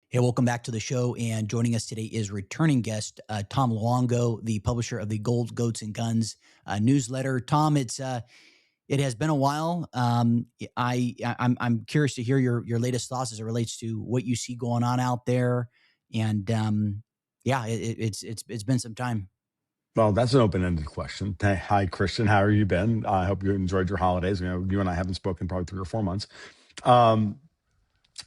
Hey, welcome back to the show. And joining us today is returning guest Tom Luongo, the publisher of the Gold Goats and Guns newsletter. Tom, it has been a while. I'm curious to hear your latest thoughts as it relates to what you see going on out there. And it's been some time. Well, that's an open-ended question. Hi, Christian. How have you been? I hope you enjoyed your holidays. You and I haven't spoken probably 3 or 4 months. Um,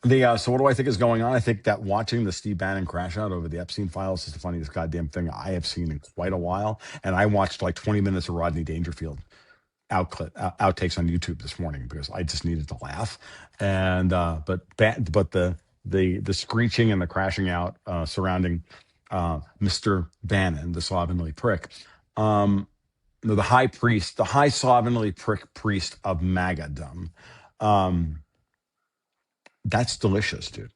so what do I think is going on? I think that watching the Steve Bannon crash out over the Epstein files is the funniest goddamn thing I have seen in quite a while. And I watched like 20 minutes of Rodney Dangerfield outtakes on YouTube this morning because I just needed to laugh. And but the screeching and the crashing out surrounding Mr. Bannon, the slovenly prick, um, the high priest, the high slovenly priest of MAGA-dom. Um, that's delicious, dude.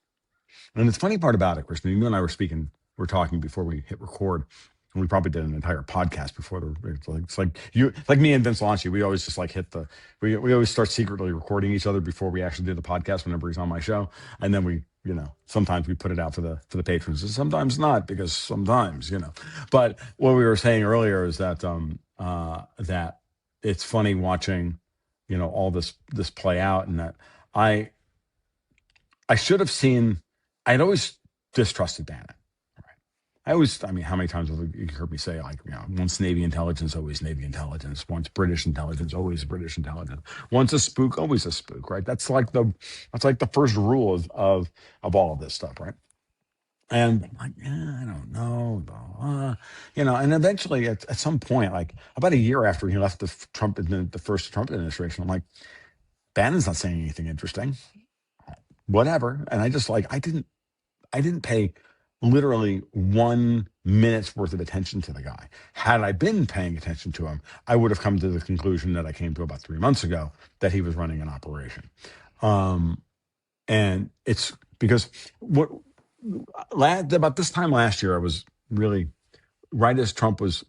And the funny part about it, Kristen, you and I we're talking before we hit record, and we probably did an entire podcast before it's like me and Vince Lanci. We always just like we always start secretly recording each other before we actually do the podcast whenever he's on my show. And then sometimes we put it out for the patrons, and sometimes not, because sometimes. But what we were saying earlier is that that it's funny watching, all this play out, and that I should have seen. I'd always distrusted Bannon. Right? I mean, how many times have you heard me say, like, once Navy intelligence, always Navy intelligence. Once British intelligence, always British intelligence. Once a spook, always a spook, right? That's like the first rule of all of this stuff, right? And I'm like, yeah, I don't know, blah, blah. And eventually at some point, like about a year after he left the first Trump administration, I'm like, Bannon's not saying anything interesting. Whatever. And I just I didn't pay literally 1 minute's worth of attention to the guy. Had I been paying attention to him, I would have come to the conclusion that I came to about 3 months ago, that he was running an operation. And it's because about this time last year, I was really right as Trump was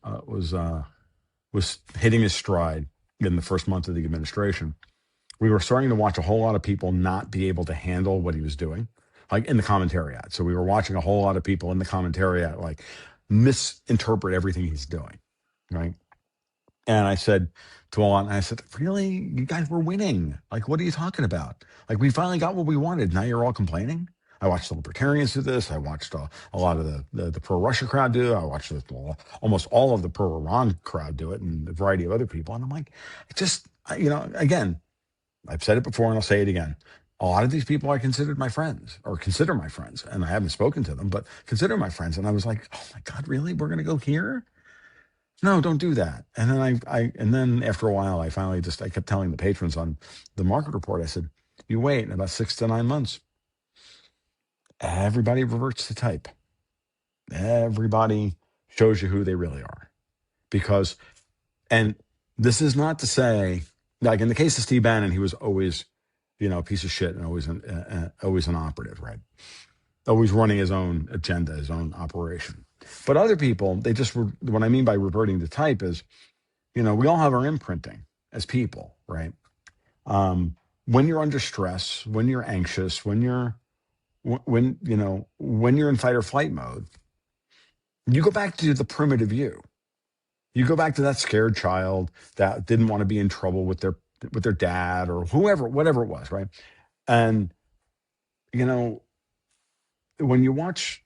hitting his stride in the first month of the administration. We were starting to watch a whole lot of people not be able to handle what he was doing, like in the commentariat. So we were watching a whole lot of people in the commentariat like misinterpret everything he's doing, right? And I said to Alon, really, you guys were winning. Like, what are you talking about? Like, we finally got what we wanted. Now you're all complaining. I watched the libertarians do this. I watched a lot of the pro-Russia crowd do it. I watched almost all of the pro-Iran crowd do it, and a variety of other people. And I'm like, again, I've said it before and I'll say it again. A lot of these people I consider my friends, and I haven't spoken to them, but consider my friends. And I was like, oh my God, really? We're going to go here? No, don't do that. And then and then after a while, I kept telling the patrons on the market report, I said, you wait, in about 6 to 9 months, everybody reverts to type. Everybody shows you who they really are. And this is not to say, like in the case of Steve Bannon, he was always, a piece of shit and always an operative, right? Always running his own agenda, his own operation. But other people, what I mean by reverting to type is, we all have our imprinting as people, right? When you're under stress, when you're anxious, when you're in fight or flight mode, you go back to the primitive you. You go back to that scared child that didn't want to be in trouble with their dad or whatever it was, right? And when you watch,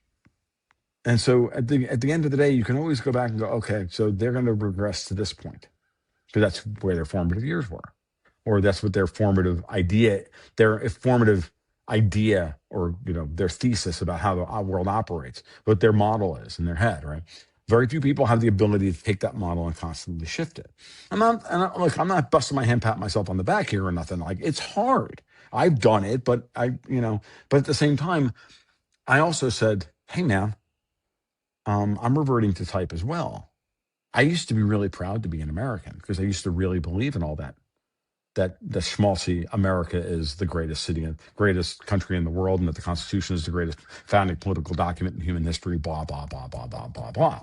and so at the end of the day, you can always go back and go, okay, so they're going to regress to this point because that's where their formative years were, or that's what their formative idea, or their thesis about how the world operates, what their model is in their head, right? Very few people have the ability to take that model and constantly shift it. I'm not busting my hand, patting myself on the back here or nothing. Like, it's hard. I've done it, but but at the same time, I also said, hey man, I'm reverting to type as well. I used to be really proud to be an American because I used to really believe in all that the schmaltzy America is the greatest city and greatest country in the world, and that the Constitution is the greatest founding political document in human history, blah, blah, blah, blah, blah, blah, blah.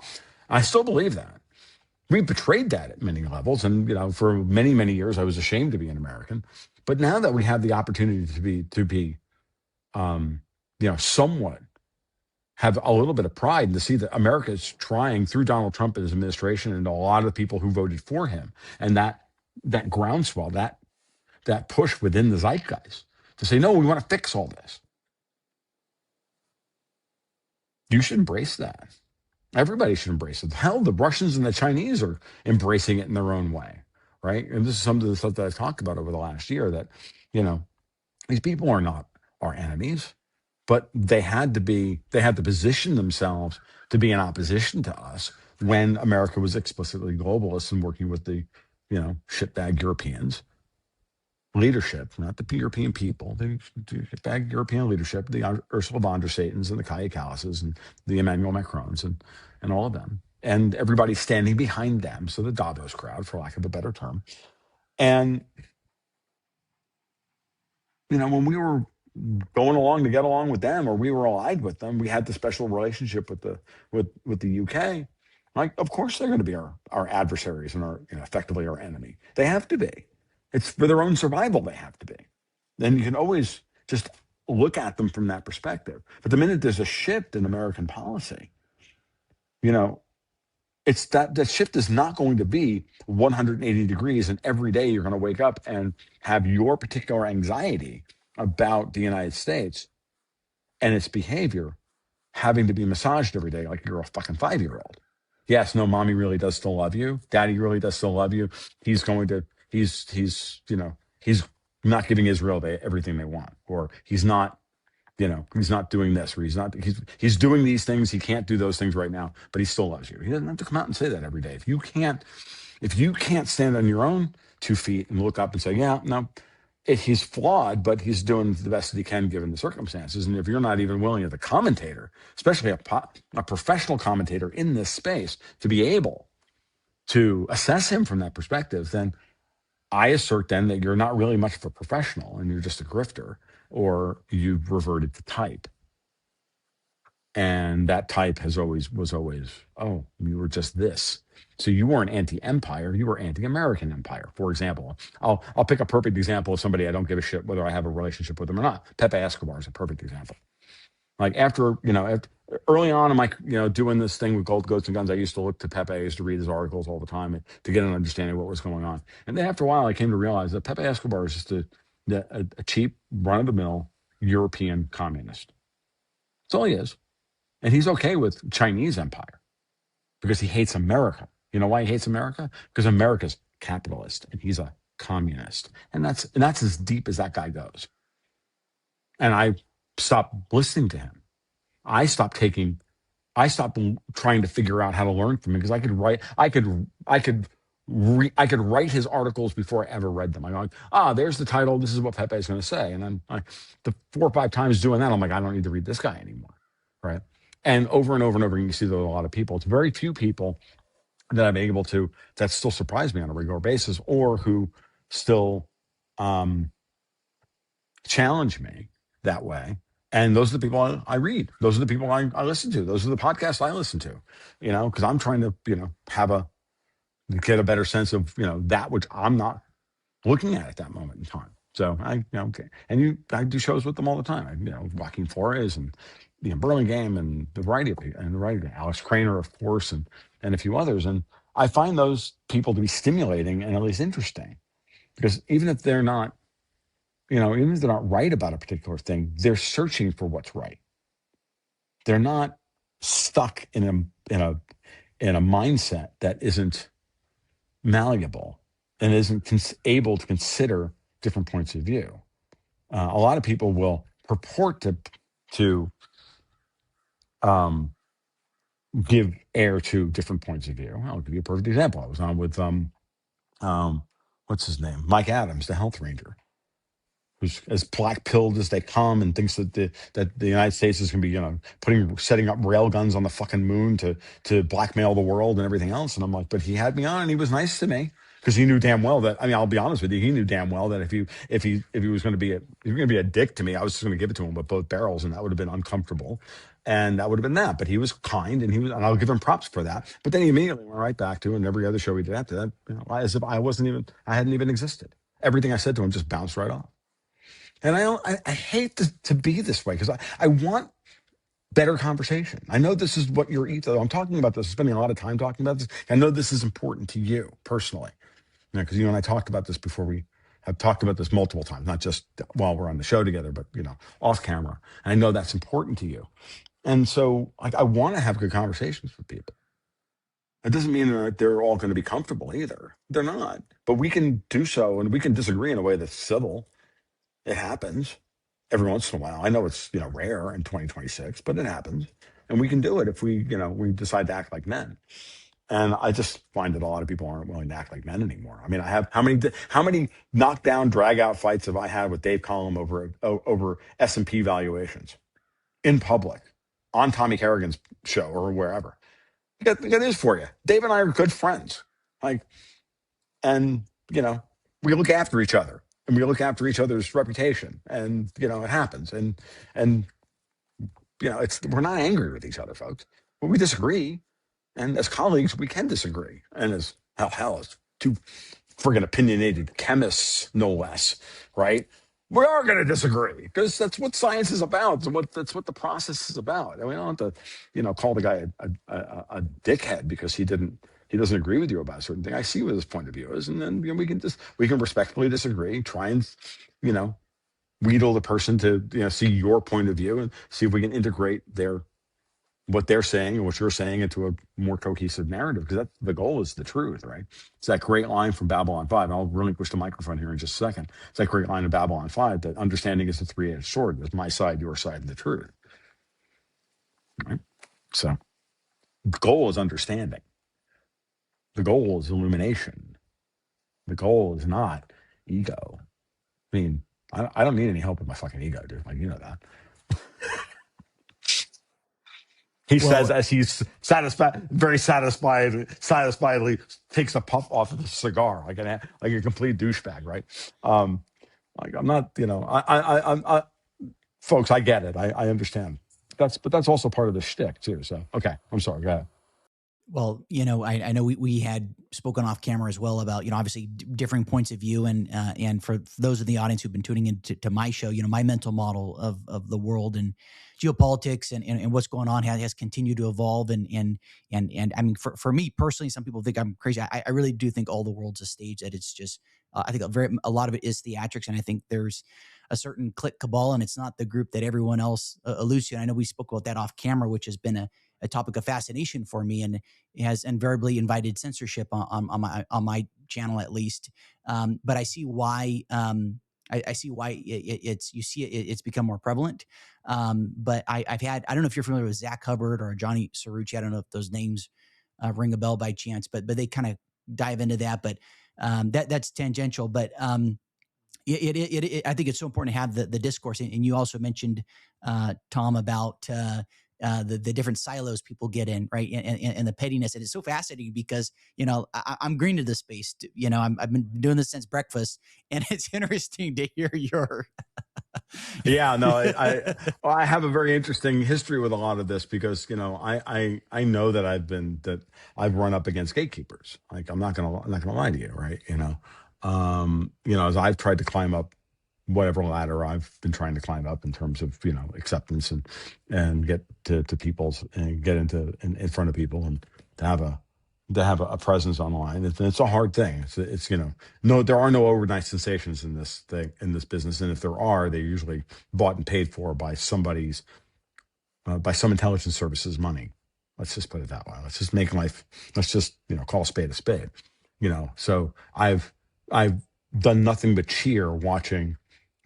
I still believe that. We betrayed that at many levels. And, for many, many years, I was ashamed to be an American. But now that we have the opportunity to be somewhat have a little bit of pride and to see that America is trying through Donald Trump and his administration and a lot of the people who voted for him, and that groundswell, that push within the zeitgeist to say, no, we want to fix all this. You should embrace that. Everybody should embrace it. Hell, the Russians and the Chinese are embracing it in their own way, right? And this is some of the stuff that I've talked about over the last year, that, you know, these people are not our enemies, but they had to position themselves to be in opposition to us when America was explicitly globalist and working with the, shitbag Europeans leadership, not the European people, the shitbag European leadership, the Ursula von der Satans and the Kaya Kallases and the Emmanuel Macrons and all of them. And everybody standing behind them. So the Davos crowd, for lack of a better term. And, when we were going along to get along with them, or we were allied with them, we had the special relationship with the UK. Like, of course they're going to be our adversaries and our, effectively our enemy. They have to be. It's for their own survival. They have to be. Then you can always just look at them from that perspective. But the minute there's a shift in American policy, you know, it's that shift is not going to be 180 degrees, and every day you're going to wake up and have your particular anxiety about the United States and its behavior having to be massaged every day like you're a fucking 5-year-old. Yes, no, mommy really does still love you. Daddy really does still love you. He's not giving Israel everything they want, or he's not doing this, or he's doing these things. He can't do those things right now, but he still loves you. He doesn't have to come out and say that every day. If you can't stand on your own 2 feet and look up and say, yeah, no, he's flawed, but he's doing the best that he can given the circumstances. And if you're not even willing as a commentator, especially a professional commentator in this space, to be able to assess him from that perspective, then I assert then that you're not really much of a professional and you're just a grifter, or you've reverted to type. And that type was always, oh, you were just this. So you weren't anti-empire, you were anti-American empire. For example, I'll pick a perfect example of somebody I don't give a shit whether I have a relationship with them or not. Pepe Escobar is a perfect example. Like after early on in my, doing this thing with Gold, Goats and Guns, I used to look to Pepe. I used to read his articles all the time to get an understanding of what was going on. And then after a while, I came to realize that Pepe Escobar is just a cheap, run-of-the-mill European communist. That's all he is. And he's okay with Chinese empire because he hates America. You know why he hates America? Because America's capitalist and he's a communist. And that's as deep as that guy goes. And I stopped listening to him. I stopped trying to figure out how to learn from him, because I could write his articles before I ever read them. I'm like, there's the title. This is what Pepe is going to say. And then the 4 or 5 times doing that, I'm like, I don't need to read this guy anymore. Right. And over and over and over, you see that a lot of people. It's very few people that I'm able to, that still surprise me on a regular basis, or who still challenge me that way. And those are the people I read. Those are the people I listen to. Those are the podcasts I listen to, because I'm trying to, get a better sense of, that which I'm not looking at that moment in time. So I do shows with them all the time. Joaquin Flores and Burlingame and the variety of people, Alex Craner, of course, and a few others. And I find those people to be stimulating and at least interesting, because even if they're not, even if they're not right about a particular thing, they're searching for what's right. They're not stuck in a mindset that isn't malleable and isn't able to consider different points of view. A lot of people will purport to give air to different points of view. I'll give you a perfect example. I was on with what's his name, Mike Adams, the health ranger, who's as black-pilled as they come and thinks that the United States is going to be setting up rail guns on the fucking moon to blackmail the world and everything else. And I'm like, but he had me on and he was nice to me, because he knew damn well that, I'll be honest with you, he knew damn well that if he was going to be a dick to me, I was just going to give it to him with both barrels, and that would have been uncomfortable. And that would have been that. But he was kind, and I'll give him props for that. But then he immediately went right back to, and every other show he did after that, as if I hadn't even existed. Everything I said to him just bounced right off. And I hate to be this way, because I want better conversation. I know this is what your ethos. I'm talking about this, spending a lot of time talking about this. I know this is important to you personally, because you and I talked about this before. We have talked about this multiple times, not just while we're on the show together, but off camera. And I know that's important to you. And so, like, I want to have good conversations with people. It doesn't mean that they're all going to be comfortable either. They're not. But we can do so, and we can disagree in a way that's civil. It happens every once in a while. I know it's rare in 2026, but it happens, and we can do it if we decide to act like men. And I just find that a lot of people aren't willing to act like men anymore. I mean, I have how many knockdown drag out fights have I had with Dave Collum over S&P valuations in public on Tommy Kerrigan's show or wherever. I got news for you. Dave and I are good friends. Like, and we look after each other and we look after each other's reputation, and it happens. And it's we're not angry with each other, folks, but we disagree. And as colleagues, we can disagree. And as as two friggin' opinionated chemists, no less, right? We are going to disagree because that's what science is about. And that's what the process is about. And we don't have to, call the guy a dickhead because he doesn't agree with you about a certain thing. I see what his point of view is, and then we can respectfully disagree, try and you know wheedle the person to see your point of view and see if we can integrate what they're saying and what you're saying into a more cohesive narrative, because that's the goal, is the truth, right? It's that great line from Babylon 5. And I'll relinquish the microphone here in just a second. It's that great line in Babylon 5 that understanding is a three-edged sword. There's my side, your side, and the truth. Right? So the goal is understanding. The goal is illumination. The goal is not ego. I mean, I don't need any help with my fucking ego, dude. Like, you know that. He says Well, as he's satisfiedly takes a puff off of the cigar, like a complete douchebag, right? Um, like I'm not, folks, I get it, I understand. But that's also part of the shtick too. So okay, I'm sorry. Go ahead. Well, I know we had spoken off camera as well about, obviously differing points of view. And for those in the audience who've been tuning into to my show, my mental model of the world and geopolitics and what's going on has continued to evolve. And I mean, for me personally, some people think I'm crazy. I really do think all the world's a stage, that it's just, I think a lot of it is theatrics. And I think there's a certain clique cabal, and it's not the group that everyone else alludes to. And I know we spoke about that off camera, which has been a topic of fascination for me, and has invariably invited censorship on my channel, at least. But I see why. I see why it's become more prevalent. But I've had, I don't know if you're familiar with Zach Hubbard or Johnny Cerrucci. I don't know if those names ring a bell by chance, but they kind of dive into that. But that's tangential. But I think it's so important to have the discourse. And you also mentioned, Tom, about the different silos people get in, right? And the pettiness. And it's so fascinating because, I'm green to this space. I've been doing this since breakfast, and it's interesting to hear your. Yeah, no, I have a very interesting history with a lot of this because I know that I've run up against gatekeepers. Like I'm not gonna lie to you, right? As I've tried to climb up whatever ladder I've been trying to climb up in terms of acceptance and get to people's and get in front of people and to have a presence online. It's a hard thing. It's no, there are no overnight sensations in this business, and if there are, they're usually bought and paid for by by some intelligence services money. Let's just put it that way. Let's just make life. Let's just call a spade a spade. So I've done nothing but cheer watching.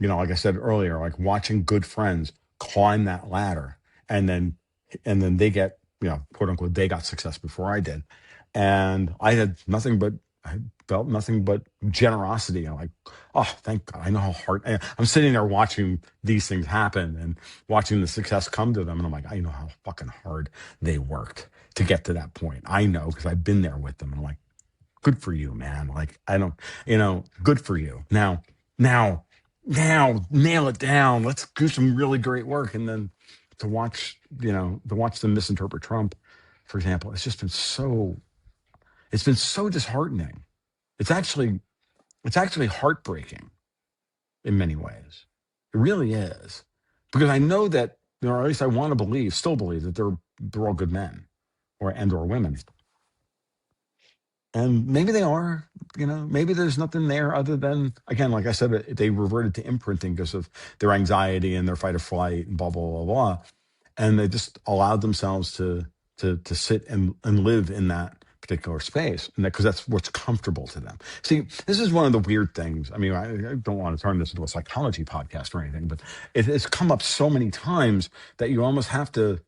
Like I said earlier, like watching good friends climb that ladder, and then they get quote unquote they got success before I did, and I felt nothing but generosity. I'm like, oh, thank God. I know how hard I'm sitting there watching these things happen and watching the success come to them. And I'm like, I know how fucking hard they worked to get to that point. I know because I've been there with them. And I'm like, good for you, man. Like, I don't, good for you. Now, nail it down. Let's do some really great work. And then to watch them misinterpret Trump, for example, it's been so disheartening. It's actually heartbreaking in many ways. It really is. Because I know that or at least I want to believe, still believe that they're all good men or women. And maybe they are, maybe there's nothing there other than, again, like I said, they reverted to imprinting because of their anxiety and their fight or flight and blah, blah, blah, blah. And they just allowed themselves to sit and live in that particular space. And because that's what's comfortable to them. See, this is one of the weird things. I mean, I don't want to turn this into a psychology podcast or anything, but it's come up so many times that you almost have to,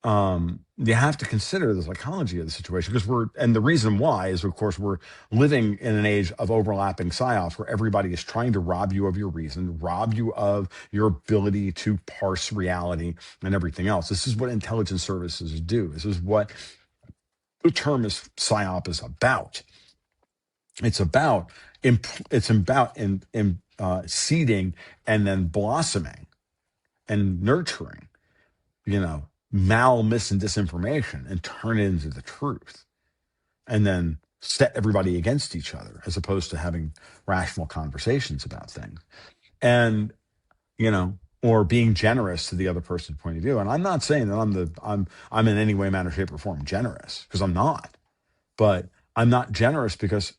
you have to consider the psychology of the situation because and the reason why is, of course, we're living in an age of overlapping psyops where everybody is trying to rob you of your reason, rob you of your ability to parse reality and everything else. This is what intelligence services do. This is what the term is psyop is about. It's about seeding and then blossoming and nurturing, mis and disinformation and turn it into the truth and then set everybody against each other as opposed to having rational conversations about things and or being generous to the other person's point of view. And I'm not saying that I'm in any way, manner, shape, or form generous, because I'm not. But I'm not generous because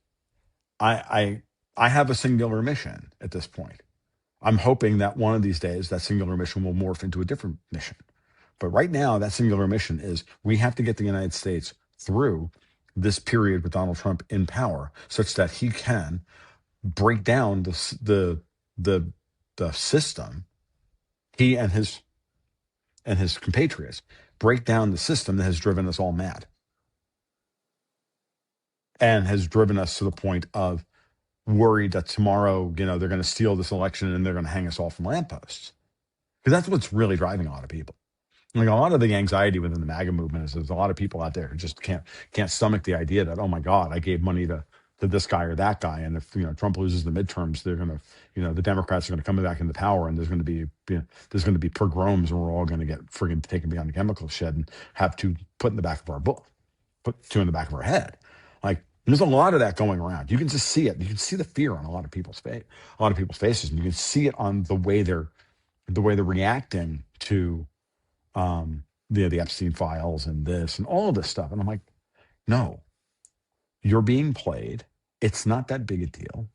I have a singular mission at this point. I'm hoping that one of these days that singular mission will morph into a different mission. But right now, that singular mission is we have to get the United States through this period with Donald Trump in power, such that he can break down the system. He and his compatriots break down the system that has driven us all mad and has driven us to the point of worried that tomorrow, they're going to steal this election and they're going to hang us all from lampposts. Because that's what's really driving a lot of people. Like a lot of the anxiety within the MAGA movement is there's a lot of people out there who just can't stomach the idea that, oh my God, I gave money to this guy or that guy, and if Trump loses the midterms, they're gonna the Democrats are gonna come back into power, and there's gonna be pogroms, and we're all gonna get friggin' taken behind the chemical shed and have to put in the back of our book, put two in the back of our head. Like there's a lot of that going around. You can just see it. You can see the fear on a lot of people's faces, and you can see it on the way they're reacting to the Epstein files and this and all of this stuff. And I'm like, no, you're being played. It's not that big a deal.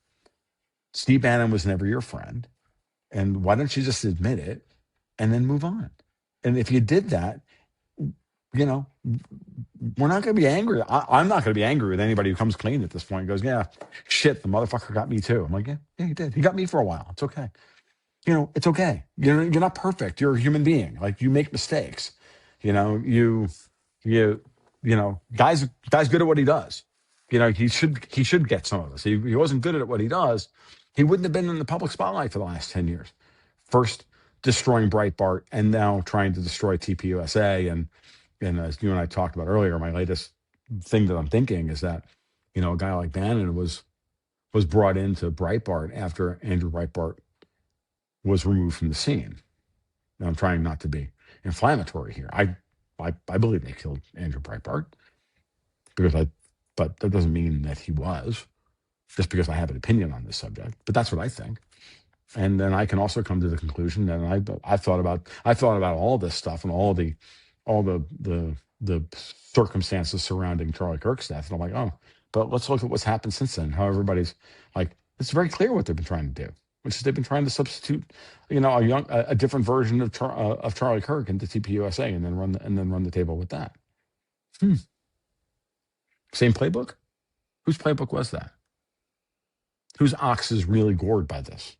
Steve Bannon was never your friend. And why don't you just admit it and then move on? And if you did that, we're not going to be angry. I'm not going to be angry with anybody who comes clean at this point and goes, yeah, shit, the motherfucker got me too. I'm like, yeah, he did. He got me for a while. It's okay. It's okay. You're not perfect. You're a human being. Like you make mistakes. You guy's good at what he does. He should get some of this. He wasn't good at what he does. He wouldn't have been in the public spotlight for the last 10 years. First destroying Breitbart and now trying to destroy TPUSA. And as you and I talked about earlier, my latest thing that I'm thinking is that, a guy like Bannon was brought into Breitbart after Andrew Breitbart was removed from the scene. Now, I'm trying not to be inflammatory here. I believe they killed Andrew Breitbart but that doesn't mean that he was, just because I have an opinion on this subject. But that's what I think. And then I can also come to the conclusion that I thought about all this stuff and all the circumstances surrounding Charlie Kirk's death. And I'm like, oh, but let's look at what's happened since then. How everybody's like, it's very clear what they've been trying to do, which is they've been trying to substitute, a different version of Charlie Kirk into TPUSA and then run the table with that. Same playbook? Whose playbook was that? Whose ox is really gored by this?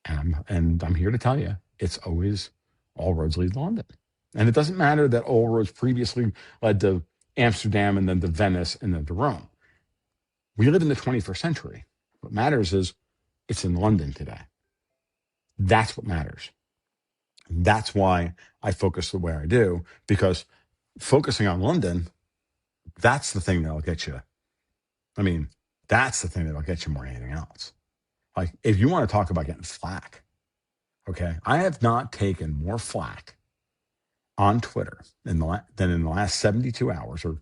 And I'm here to tell you, it's always all roads lead to London. And it doesn't matter that all roads previously led to Amsterdam and then to Venice and then to Rome. We live in the 21st century. What matters is it's in London today. That's what matters. That's why I focus the way I do, because focusing on London, that's the thing that'll get you. I mean, that's the thing that'll get you more than anything else. Like, if you want to talk about getting flack, okay, I have not taken more flack on Twitter than in the last 72 hours or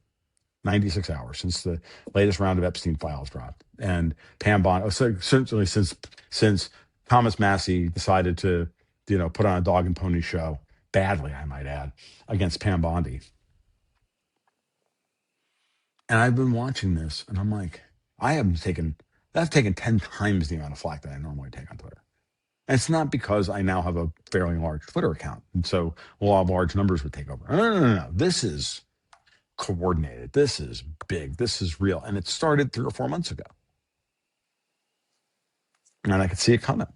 96 hours since the latest round of Epstein files dropped. And Pam Bondi, so certainly since Thomas Massey decided to put on a dog and pony show, badly, I might add, against Pam Bondi. And I've been watching this, and I'm like, I've taken 10 times the amount of flack that I normally take on Twitter. And it's not because I now have a fairly large Twitter account, and so a lot of large numbers would take over. No. This is coordinated. This is big. This is real. And it started 3 or 4 months ago. And I could see it coming.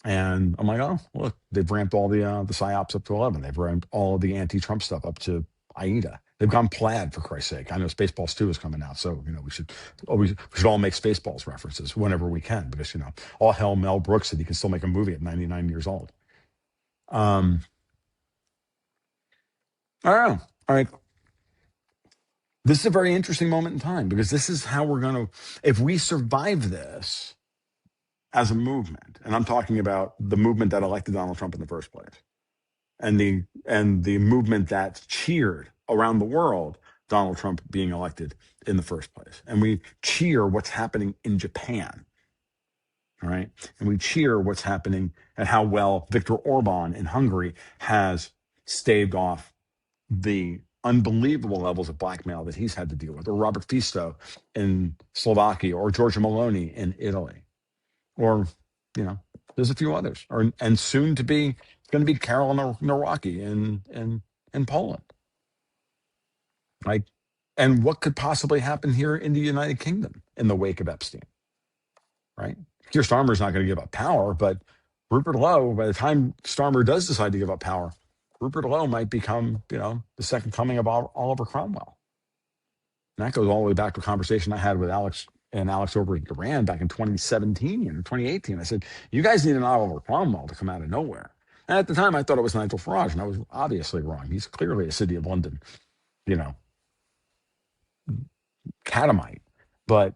And I'm like, oh, look, they've ramped all the psyops up to 11. They've ramped all of the anti-Trump stuff up to AIDA. They've gone plaid, for Christ's sake. I know Spaceballs 2 is coming out, so we should all make Spaceballs references whenever we can, because all hell Mel Brooks said he can still make a movie at 99 years old. I don't know. All right. This is a very interesting moment in time, because this is how we're going to, if we survive this as a movement, and I'm talking about the movement that elected Donald Trump in the first place, and the movement that cheered around the world Donald Trump being elected in the first place, and we cheer what's happening in Japan, all right, and we cheer what's happening and how well Viktor Orban in Hungary has staved off the unbelievable levels of blackmail that he's had to deal with, or Robert Fico in Slovakia, or Giorgia Meloni in Italy, or there's a few others, and soon to be, it's going to be Karol Nawrocki in Poland. Like, and what could possibly happen here in the United Kingdom in the wake of Epstein, right? Keir Starmer's not going to give up power, but Rupert Lowe, by the time Starmer does decide to give up power, Rupert Lowe might become, the second coming of Oliver Cromwell. And that goes all the way back to a conversation I had with Alex over at Iran back in 2017 and 2018. I said, you guys need an Oliver Cromwell to come out of nowhere. And at the time, I thought it was Nigel Farage, and I was obviously wrong. He's clearly a City of London, catamite. But,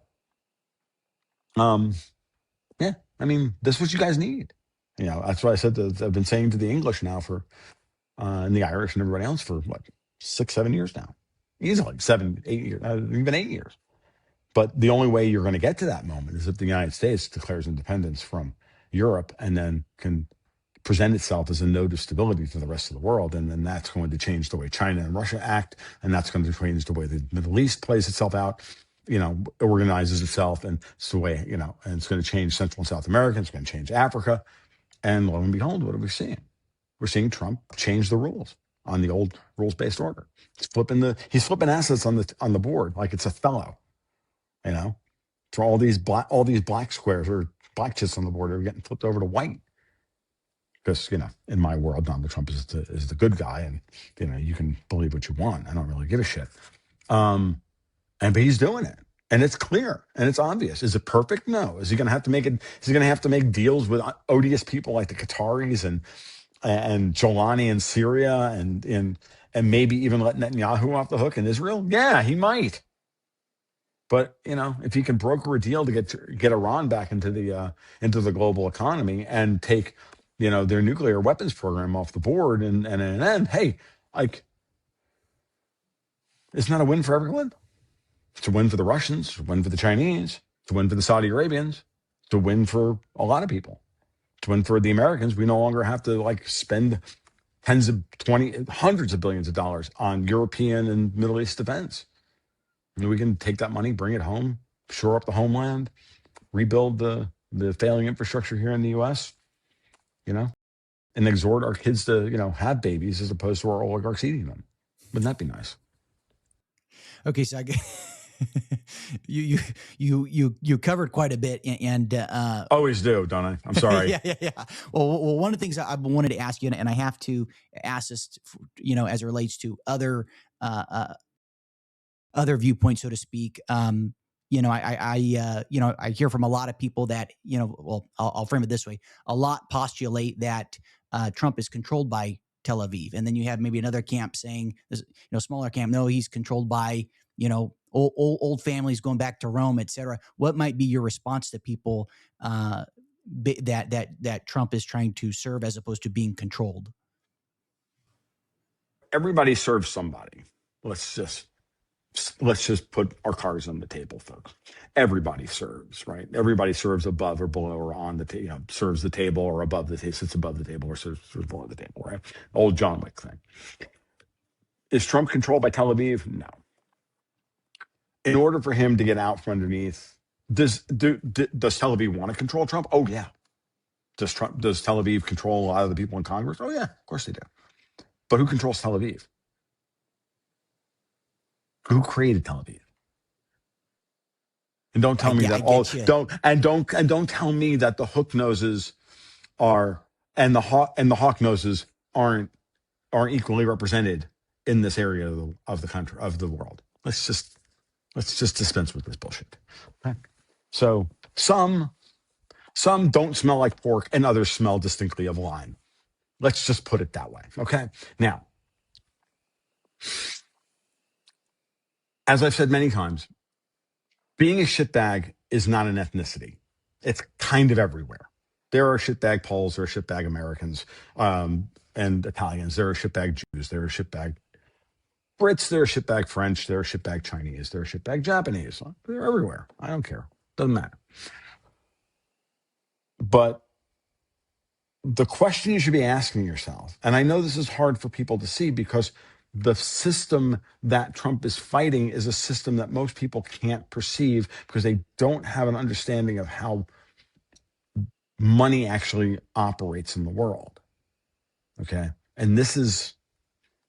yeah, I mean, this is what you guys need. That's what I said. I've been saying to the English now and the Irish and everybody else for, 6, 7 years now. Easily 7, 8 years, even 8 years. But the only way you're going to get to that moment is if the United States declares independence from Europe and then can present itself as a node of stability to the rest of the world. And then that's going to change the way China and Russia act. And that's going to change the way the Middle East plays itself out, organizes itself. And it's the way, and it's going to change Central and South America. It's going to change Africa. And lo and behold, what are we seeing? We're seeing Trump change the rules on the old rules-based order. He's flipping assets on the board like it's Othello. For all these black squares or black chits on the board are getting flipped over to white. Because, in my world, Donald Trump is the good guy, and, you can believe what you want. I don't really give a shit. But he's doing it, and it's clear, and it's obvious. Is it perfect? No. Is he going to have to make it? Is he going to have to make deals with odious people like the Qataris and Jolani in Syria, and maybe even let Netanyahu off the hook in Israel? Yeah, he might. But if he can broker a deal to get Iran back into the global economy and take their nuclear weapons program off the board, and hey, it's not a win for everyone. It's a win for the Russians. It's a win for the Chinese. It's a win for the Saudi Arabians. It's a win for a lot of people. It's a win for the Americans. We no longer have to spend hundreds of billions of dollars on European and Middle East defense. We can take that money, bring it home, shore up the homeland, rebuild the failing infrastructure here in the U.S., and exhort our kids to, have babies as opposed to our oligarchs eating them. Wouldn't that be nice? Okay, so you covered quite a bit, and always do, don't I? I'm sorry. yeah. Well, one of the things I wanted to ask you, and I have to ask this, as it relates to other viewpoints, so to speak. I hear from a lot of people that, well, I'll frame it this way. A lot postulate that Trump is controlled by Tel Aviv. And then you have maybe another camp saying, smaller camp, no, he's controlled by, old families going back to Rome, et cetera. What might be your response to people that Trump is trying to serve as opposed to being controlled? Everybody serves somebody. Let's just let's just put our cards on the table, folks. Everybody serves, right? Everybody serves above or below or on the table, serves the table or above the table, sits above the table or serves below the table, right? Old John Wick thing. Is Trump controlled by Tel Aviv? No. In order for him to get out from underneath, does Tel Aviv want to control Trump? Oh yeah. Does Tel Aviv control a lot of the people in Congress? Oh yeah, of course they do. But who controls Tel Aviv? Who created Tel Aviv? And don't tell me I that all get you. don't tell me that the hook noses are and the hawk noses aren't equally represented in this area of the country of the world. Let's just dispense with this bullshit. Okay. So some don't smell like pork and others smell distinctly of lime. Let's just put it that way. Okay. Now, as I've said many times, being a shitbag is not an ethnicity. It's kind of everywhere. There are shitbag Poles, there are shitbag Americans, and Italians. There are shitbag Jews. There are shitbag Brits. There are shitbag French. There are shitbag Chinese. There are shitbag Japanese. They're everywhere. I don't care. Doesn't matter. But the question you should be asking yourself, and I know this is hard for people to see because the system that Trump is fighting is a system that most people can't perceive because they don't have an understanding of how money actually operates in the world. Okay. And this is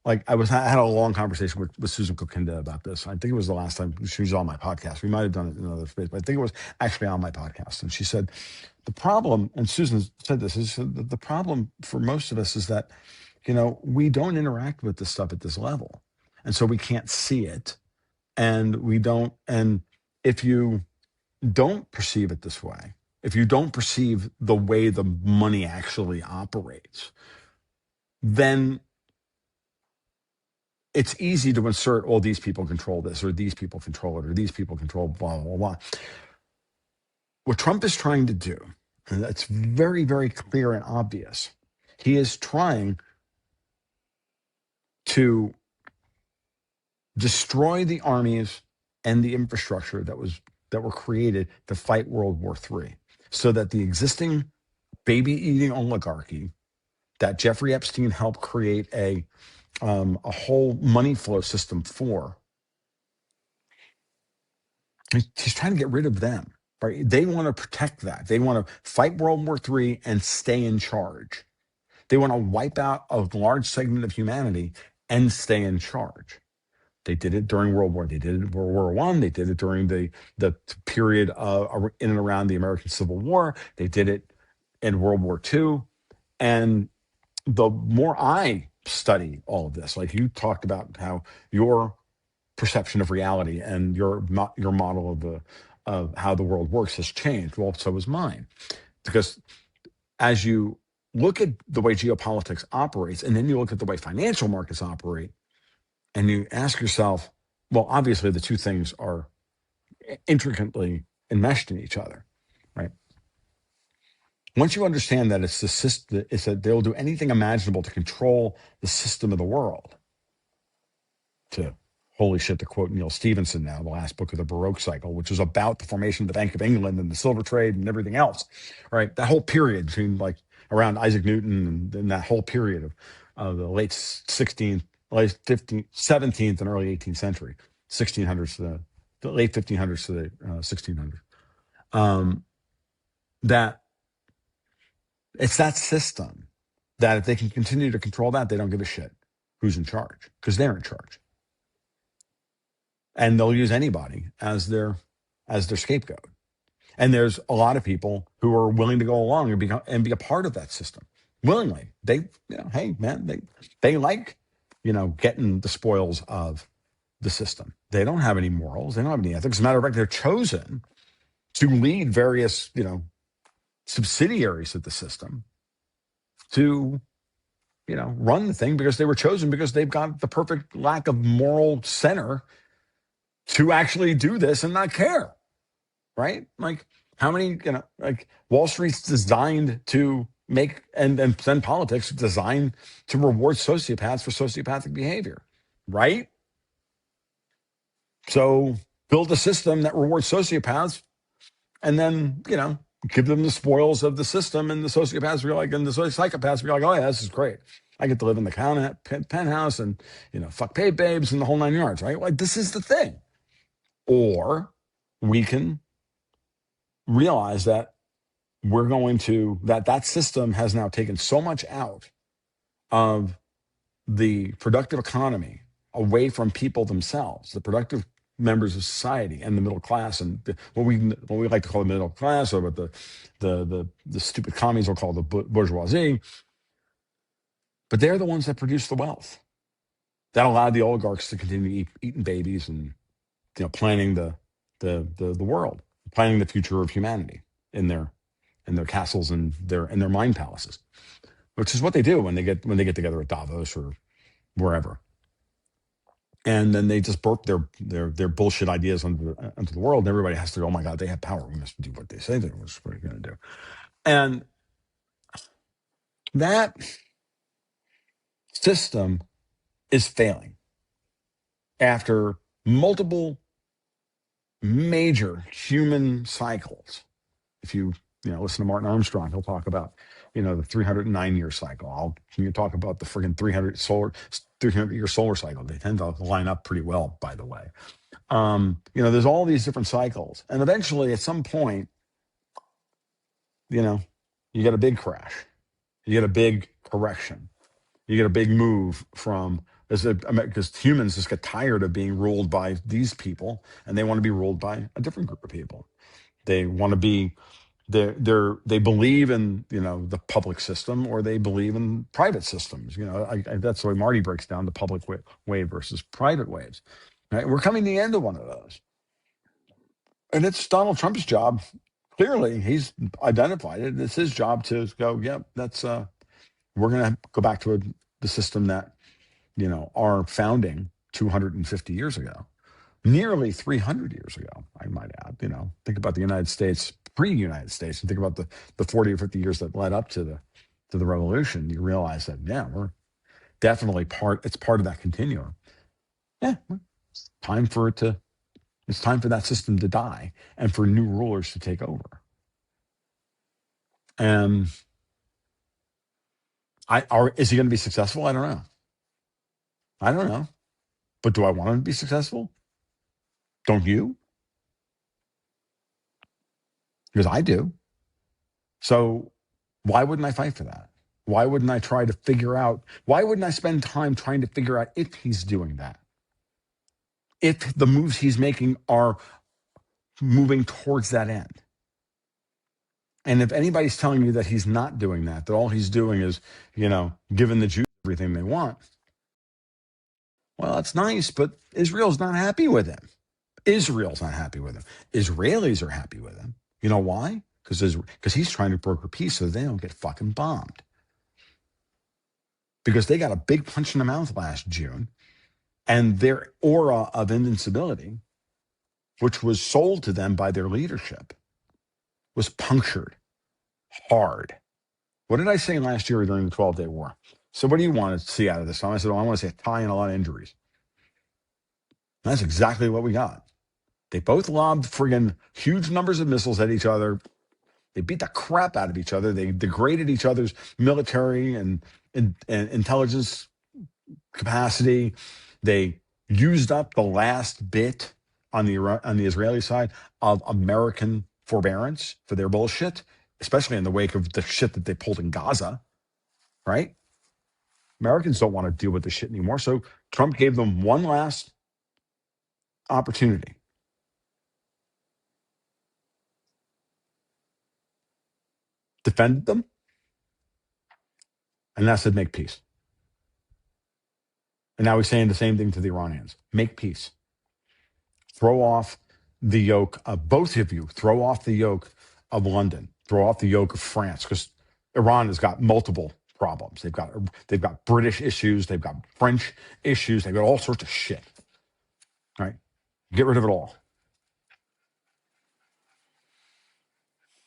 like I had a long conversation with Susan Kokinda about this. I think it was the last time she was on my podcast. We might have done it in another space, but I think it was actually on my podcast. And she said, the problem, and Susan said this, is that the problem for most of us is that, we don't interact with this stuff at this level. And so we can't see it. And if you don't perceive it this way, if you don't perceive the way the money actually operates, then it's easy to insert, oh, these people control this, or these people control it, or these people control blah, blah, blah. What Trump is trying to do, and that's very, very clear and obvious, he is trying to destroy the armies and the infrastructure that were created to fight World War III, so that the existing baby-eating oligarchy that Jeffrey Epstein helped create a whole money flow system for, he's trying to get rid of them. Right? They want to protect that. They want to fight World War III and stay in charge. They want to wipe out a large segment of humanity and stay in charge. They did it during World War. They did it in World War One. They did it during the period in and around the American Civil War. They did it in World War II. And the more I study all of this, like you talked about how your perception of reality and your model of how the world works has changed. Well, so has mine, because as you look at the way geopolitics operates, and then you look at the way financial markets operate, and you ask yourself, well, obviously the two things are intricately enmeshed in each other, right? Once you understand that it's the system, it's that they'll do anything imaginable to control the system of the world. To holy shit, to quote Neil Stephenson now, the last book of the Baroque cycle, which was about the formation of the Bank of England and the silver trade and everything else, right? That whole period between like around Isaac Newton and that whole period of the late 16th, late 15th, 17th and early 18th century, 1600s to the late 1500s to the 1600s. That it's that system that if they can continue to control that, they don't give a shit who's in charge because they're in charge. And they'll use anybody as their scapegoat. And there's a lot of people who are willing to go along and be a part of that system willingly. They, hey man, they like, getting the spoils of the system. They don't have any morals. They don't have any ethics. As a matter of fact, they're chosen to lead various, subsidiaries of the system to, run the thing because they were chosen because they've got the perfect lack of moral center to actually do this and not care, right? Like how many, like Wall Street's designed to make, and then politics designed to reward sociopaths for sociopathic behavior, right? So build a system that rewards sociopaths and then, give them the spoils of the system. And the sociopaths feel like, and the psychopaths feel like, oh, yeah, this is great. I get to live in the penthouse and, fuck pay babes and the whole 9 yards, right? Like, this is the thing. Or we can realize that that system has now taken so much out of the productive economy away from people themselves, the productive members of society and the middle class, and what we like to call the middle class, or what the stupid commies will call the bourgeoisie. But they're the ones that produce the wealth that allowed the oligarchs to continue eating babies and planning the world, planning the future of humanity in their castles and their mind palaces, which is what they do when they get together at Davos or wherever. And then they just burp their bullshit ideas onto the world, and everybody has to go, oh my God, they have power. We must do what they say they was going to do. And that system is failing after multiple major human cycles. If you listen to Martin Armstrong, he'll talk about the 309-year cycle. You talk about the friggin' 300-year solar cycle. They tend to line up pretty well, by the way. There's all these different cycles, and eventually, at some point, you get a big crash, you get a big correction, you get a big move from because humans just get tired of being ruled by these people, and they want to be ruled by a different group of people. They want to be they believe in the public system, or they believe in private systems. That's the way Marty breaks down the public wave versus private waves. Right? We're coming to the end of one of those. And it's Donald Trump's job. Clearly, he's identified it. It's his job to go, yeah, that's we're going to go back to the system that, our founding 250 years ago, nearly 300 years ago, I might add. Think about the United States, pre-United States, and think about the 40 or 50 years that led up to the revolution. You realize that, yeah, we're definitely it's part of that continuum. Yeah, time for it to It's time for that system to die and for new rulers to take over. And is he going to be successful? I don't know. I don't know. But do I want him to be successful? Don't you? Because I do. So why wouldn't I fight for that? Why wouldn't I why wouldn't I spend time trying to figure out if he's doing that? If the moves he's making are moving towards that end. And if anybody's telling you that he's not doing that all he's doing is, giving the Jews everything they want, well, that's nice, but Israel's not happy with him. Israel's not happy with him. Israelis are happy with him. You know why? Because he's trying to broker peace so they don't get fucking bombed. Because they got a big punch in the mouth last June, and their aura of invincibility, which was sold to them by their leadership, was punctured hard. What did I say last year during the 12-day war? So what do you want to see out of this? I said, I want to see a tie and a lot of injuries. And that's exactly what we got. They both lobbed friggin' huge numbers of missiles at each other. They beat the crap out of each other. They degraded each other's military and intelligence capacity. They used up the last bit on the Israeli side of American forbearance for their bullshit, especially in the wake of the shit that they pulled in Gaza, right? Americans don't want to deal with this shit anymore. So Trump gave them one last opportunity. Defended them, and that said, make peace. And now he's saying the same thing to the Iranians. Make peace. Throw off the yoke of both of you. Throw off the yoke of London. Throw off the yoke of France, because Iran has got multiple problems. They've got British issues. They've got French issues. They've got all sorts of shit. Right? Get rid of it all.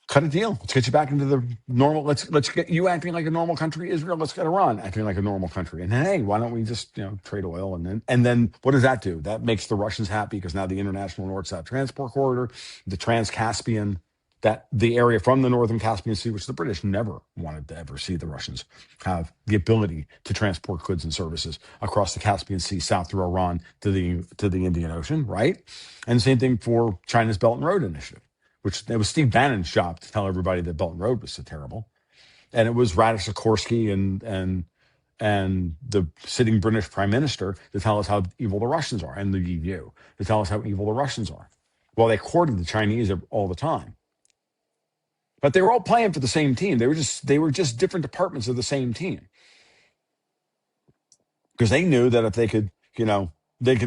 cut a deal. Let's get you back into the normal. Let's get you acting like a normal country. Israel, let's get Iran acting like a normal country. And hey, why don't we just trade oil? And then what does that do? That makes the Russians happy because now the international North-South transport corridor, the Trans-Caspian, that the area from the northern Caspian Sea, which the British never wanted to ever see the Russians have the ability to transport goods and services across the Caspian Sea south through Iran to the Indian Ocean, right? And same thing for China's Belt and Road Initiative, which it was Steve Bannon's job to tell everybody that Belt and Road was so terrible, and it was Radek Sikorski and the sitting British Prime Minister to tell us how evil the Russians are, and the EU to tell us how evil the Russians are. Well, they courted the Chinese all the time, but they were all playing for the same team. They were just different departments of the same team because they knew that if they could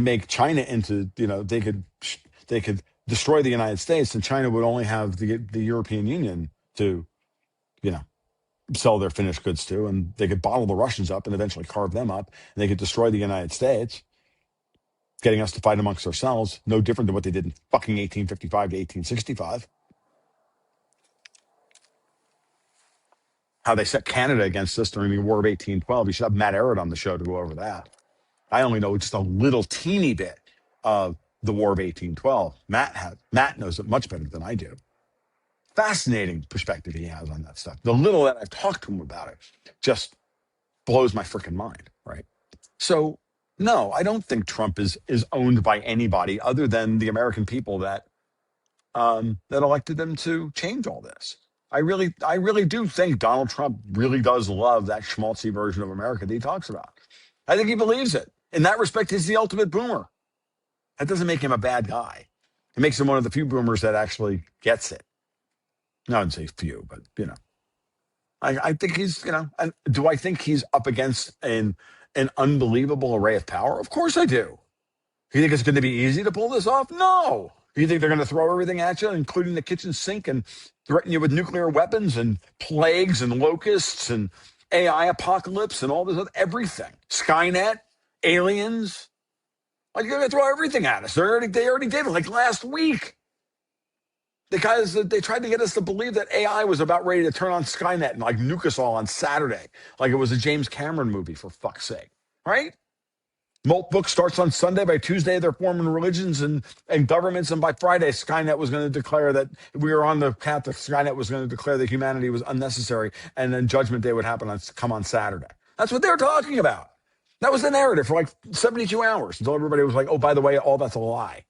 make China into they could destroy the United States, and China would only have the European Union to you know sell their finished goods to, and they could bottle the Russians up and eventually carve them up, and they could destroy the United States, getting us to fight amongst ourselves, no different than what they did in fucking 1855 to 1865. How they set Canada against us during the War of 1812. You should have Matt Arrett on the show to go over that. I only know just a little teeny bit of the War of 1812. Matt knows it much better than I do. Fascinating perspective he has on that stuff. The little that I've talked to him about it just blows my freaking mind, right? So no, I don't think Trump is owned by anybody other than the American people that elected them to change all this. I really do think Donald Trump really does love that schmaltzy version of America that he talks about. I think he believes it. In that respect, he's the ultimate boomer. That doesn't make him a bad guy. It makes him one of the few boomers that actually gets it. No, I wouldn't say few, but I think he's, and do I think he's up against an unbelievable array of power? Of course I do. You think it's going to be easy to pull this off? No. You think they're going to throw everything at you, including the kitchen sink, and threaten you with nuclear weapons and plagues and locusts and AI apocalypse and all this other everything? Skynet, aliens. Like, you're going to throw everything at us. They already did it like last week. Because they tried to get us to believe that AI was about ready to turn on Skynet and like nuke us all on Saturday, like it was a James Cameron movie, for fuck's sake, right? Molt book starts on Sunday. By Tuesday, they're forming religions and governments. And by Friday, Skynet was going to declare that we were on the path that Skynet was going to declare that humanity was unnecessary. And then Judgment Day would come on Saturday. That's what they're talking about. That was the narrative for like 72 hours until everybody was like, oh, by the way, all that's a lie.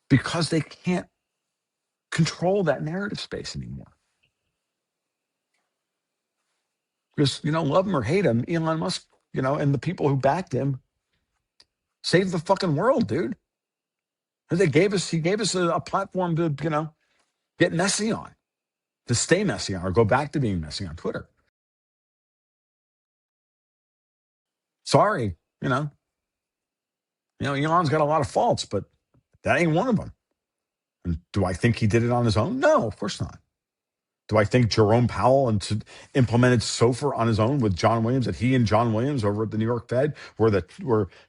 Because they can't control that narrative space anymore. Because, love him or hate him, Elon Musk, and the people who backed him saved the fucking world, dude. And he gave us a platform to, get messy on, to stay messy on, or go back to being messy on Twitter. Sorry, Elon's got a lot of faults, but that ain't one of them. And do I think he did it on his own? No, of course not. Do I think Jerome Powell implemented SOFR on his own with John Williams, that he and John Williams over at the New York Fed were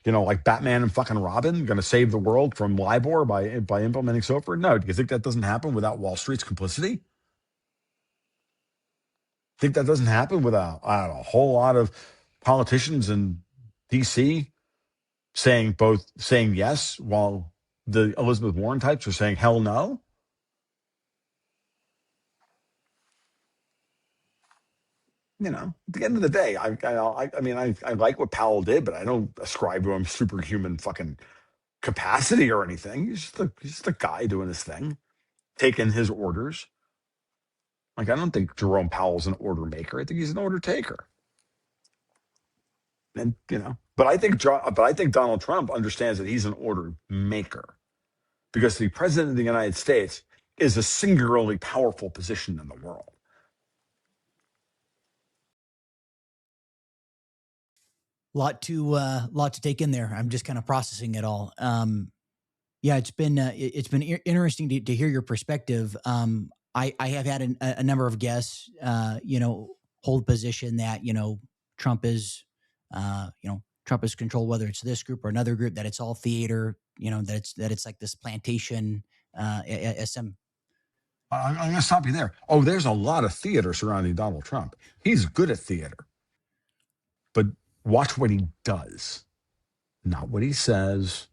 like Batman and fucking Robin, going to save the world from LIBOR by implementing SOFR? No. Do you think that doesn't happen without Wall Street's complicity? Think that doesn't happen without a whole lot of politicians in D.C. saying yes, while the Elizabeth Warren types are saying hell no? At the end of the day, I like what Powell did, but I don't ascribe to him superhuman fucking capacity or anything. He's just a guy doing his thing, taking his orders. Like, I don't think Jerome Powell's an order maker. I think he's an order taker. And but I think Donald Trump understands that he's an order maker, because the president of the United States is a singularly powerful position in the world. Lot to take in there. I'm just kind of processing it all. Yeah, it's been interesting to hear your perspective. I have had a number of guests, hold position that Trump is, Trump is controlled, whether it's this group or another group, that it's all theater, that it's like this plantation, I'm going to stop you there. Oh, there's a lot of theater surrounding Donald Trump. He's good at theater, but watch what he does, not what he says.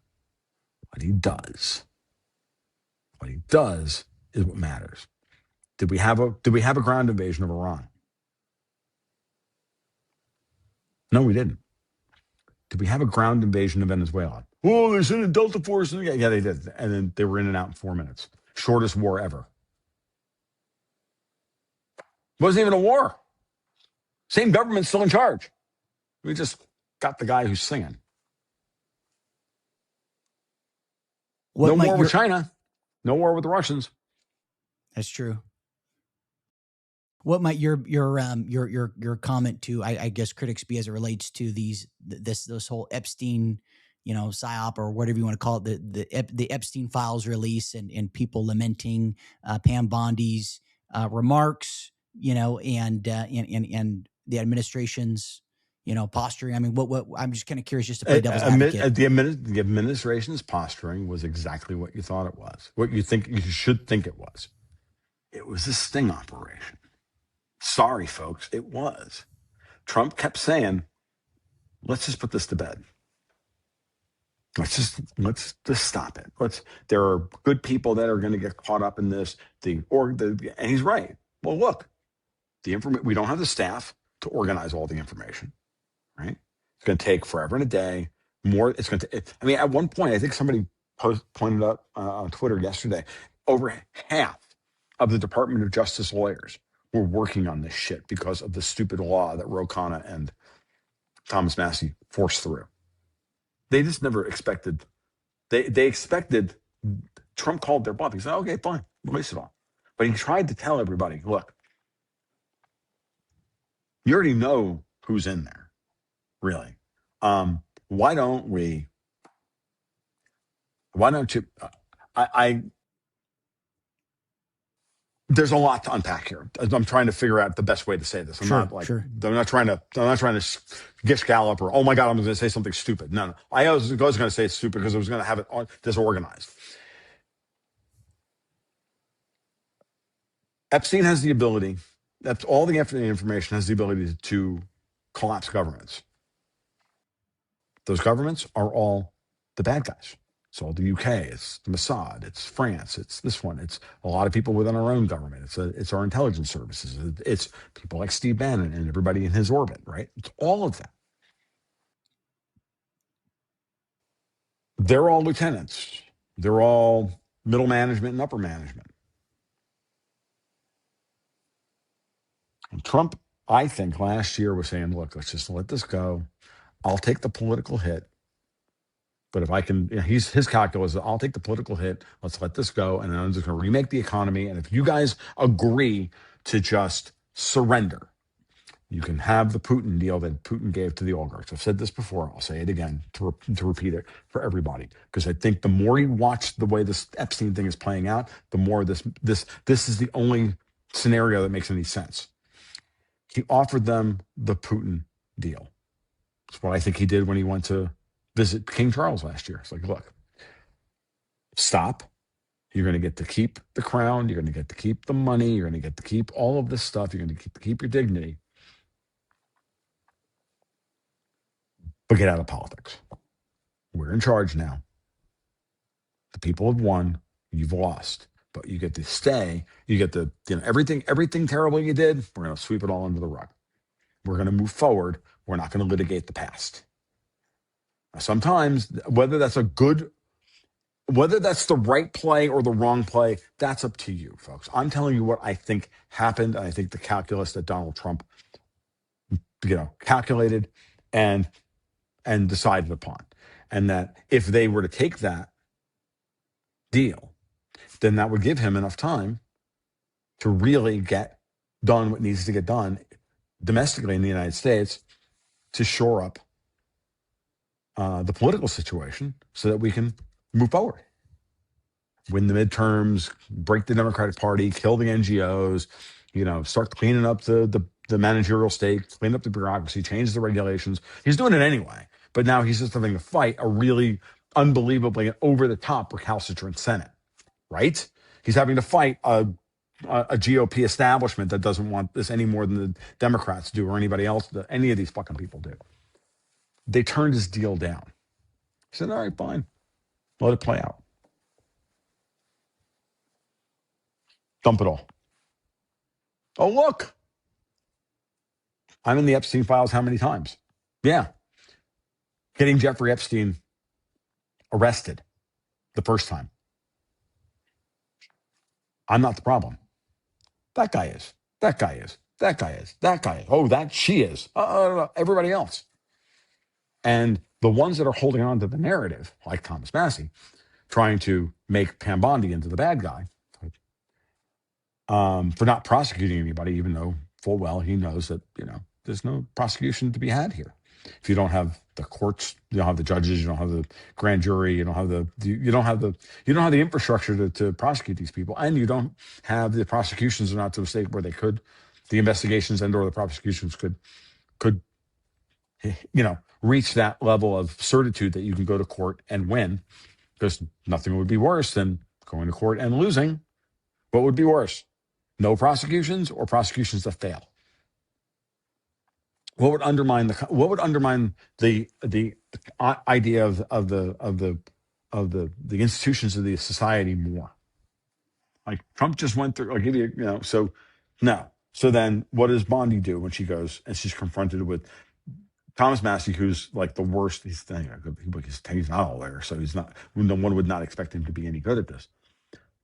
What he does. What he does is what matters. Did we have a ground invasion of Iran? No, we didn't. Did we have a ground invasion of Venezuela? Oh, they sent a Delta Force. Yeah, they did. And then they were in and out in 4 minutes. Shortest war ever. Wasn't even a war. Same government still in charge. We just got the guy who's singing. What No might war with your China. No war with the Russians. That's true. What might your comment to I guess critics be as it relates to this whole Epstein, psyop or whatever you want to call it, the Epstein files release and people lamenting Pam Bondi's remarks, and the administration's posturing. I mean, what I'm just kind of curious, just to play devil's advocate. The administration's posturing was exactly what you thought it was. What you should think it was. It was a sting operation. Sorry, folks, it was. Trump kept saying, "Let's just put this to bed. Let's just stop it. There are good people that are going to get caught up in this. And he's right. Well, look, we don't have the staff to organize all the information, right? It's going to take forever and a day. More. It's going to. I mean, at one point, I think somebody pointed out on Twitter yesterday, over half of the Department of Justice lawyers were working on this shit because of the stupid law that Ro Khanna and Thomas Massie forced through. They just never expected. They expected. Trump called their bluff. He said, "Okay, fine, release it all," but he tried to tell everybody, "Look, you already know who's in there, really. Why don't we? Why don't you?" I There's a lot to unpack here. I'm trying to figure out the best way to say this. Sure. I'm not trying to gish gallop or, oh my God, I'm going to say something stupid. No. I was going to say it's stupid because I was going to have it disorganized. Epstein has the ability, that's all the information has the ability to collapse governments. Those governments are all the bad guys. It's all the UK, it's the Mossad, it's France, it's this one, it's a lot of people within our own government, it's our intelligence services, it's people like Steve Bannon and everybody in his orbit, right? It's all of that. They're all lieutenants. They're all middle management and upper management. And Trump, I think, last year was saying, look, let's just let this go. I'll take the political hit. But if I can, his calculus is, I'll take the political hit. Let's let this go. And then I'm just going to remake the economy. And if you guys agree to just surrender, you can have the Putin deal that Putin gave to the oligarchs. I've said this before. I'll say it again to repeat it for everybody. Because I think the more you watch the way this Epstein thing is playing out, the more this is the only scenario that makes any sense. He offered them the Putin deal. That's what I think he did when he went to visit King Charles last year. It's like, look, stop. You're going to get to keep the crown. You're going to get to keep the money. You're going to get to keep all of this stuff. You're going to keep your dignity. But get out of politics. We're in charge now. The people have won. You've lost. But you get to stay. You get to, everything terrible you did, we're going to sweep it all under the rug. We're going to move forward. We're not going to litigate the past. Sometimes, whether that's the right play or the wrong play, that's up to you, folks. I'm telling you what I think happened, and I think the calculus that Donald Trump, calculated and decided upon, and that if they were to take that deal, then that would give him enough time to really get done what needs to get done domestically in the United States to shore up the political situation so that we can move forward. Win the midterms, break the Democratic Party, kill the NGOs, start cleaning up the managerial state, clean up the bureaucracy, change the regulations. He's doing it anyway, but now he's just having to fight a really unbelievably over-the-top recalcitrant Senate, right? He's having to fight a a GOP establishment that doesn't want this any more than the Democrats do or anybody else, any of these fucking people do. They turned his deal down. He said, all right, fine. Let it play out. Dump it all. Oh, look. I'm in the Epstein files how many times? Yeah. Getting Jeffrey Epstein arrested the first time. I'm not the problem. That guy is. That guy is. That guy is. That guy is. Oh, that she is. Everybody else. And the ones that are holding on to the narrative, like Thomas Massey, trying to make Pam Bondi into the bad guy for not prosecuting anybody, even though full well he knows that, there's no prosecution to be had here. If you don't have the courts, you don't have the judges, you don't have the grand jury, you don't have the infrastructure to prosecute these people, and you don't have the prosecutions are not to a state where the investigations and or the prosecutions could reach that level of certitude that you can go to court and win, because nothing would be worse than going to court and losing. What would be worse? No prosecutions or prosecutions that fail? What would undermine the idea of the institutions of the society more? Like Trump just went through. I'll give you, so no. So then what does Bondi do when she goes and she's confronted with Thomas Massey, who's like the worst? He's not all there, so he's not. No one would not expect him to be any good at this.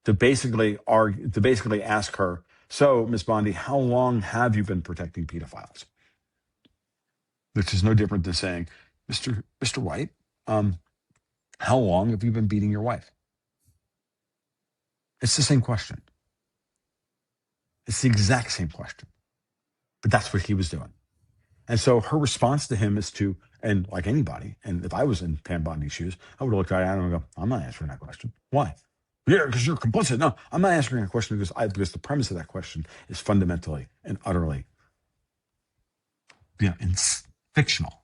To basically ask her, so Miss Bondi, how long have you been protecting pedophiles? Which is no different than saying, Mr. White, how long have you been beating your wife? It's the same question. It's the exact same question. But that's what he was doing. And so her response to him is to, and like anybody, and if I was in Pam Bondi's shoes, I would have looked at him and go, I'm not answering that question. Why? Yeah, because you're complicit. No, I'm not answering that question because the premise of that question is fundamentally and utterly, it's fictional.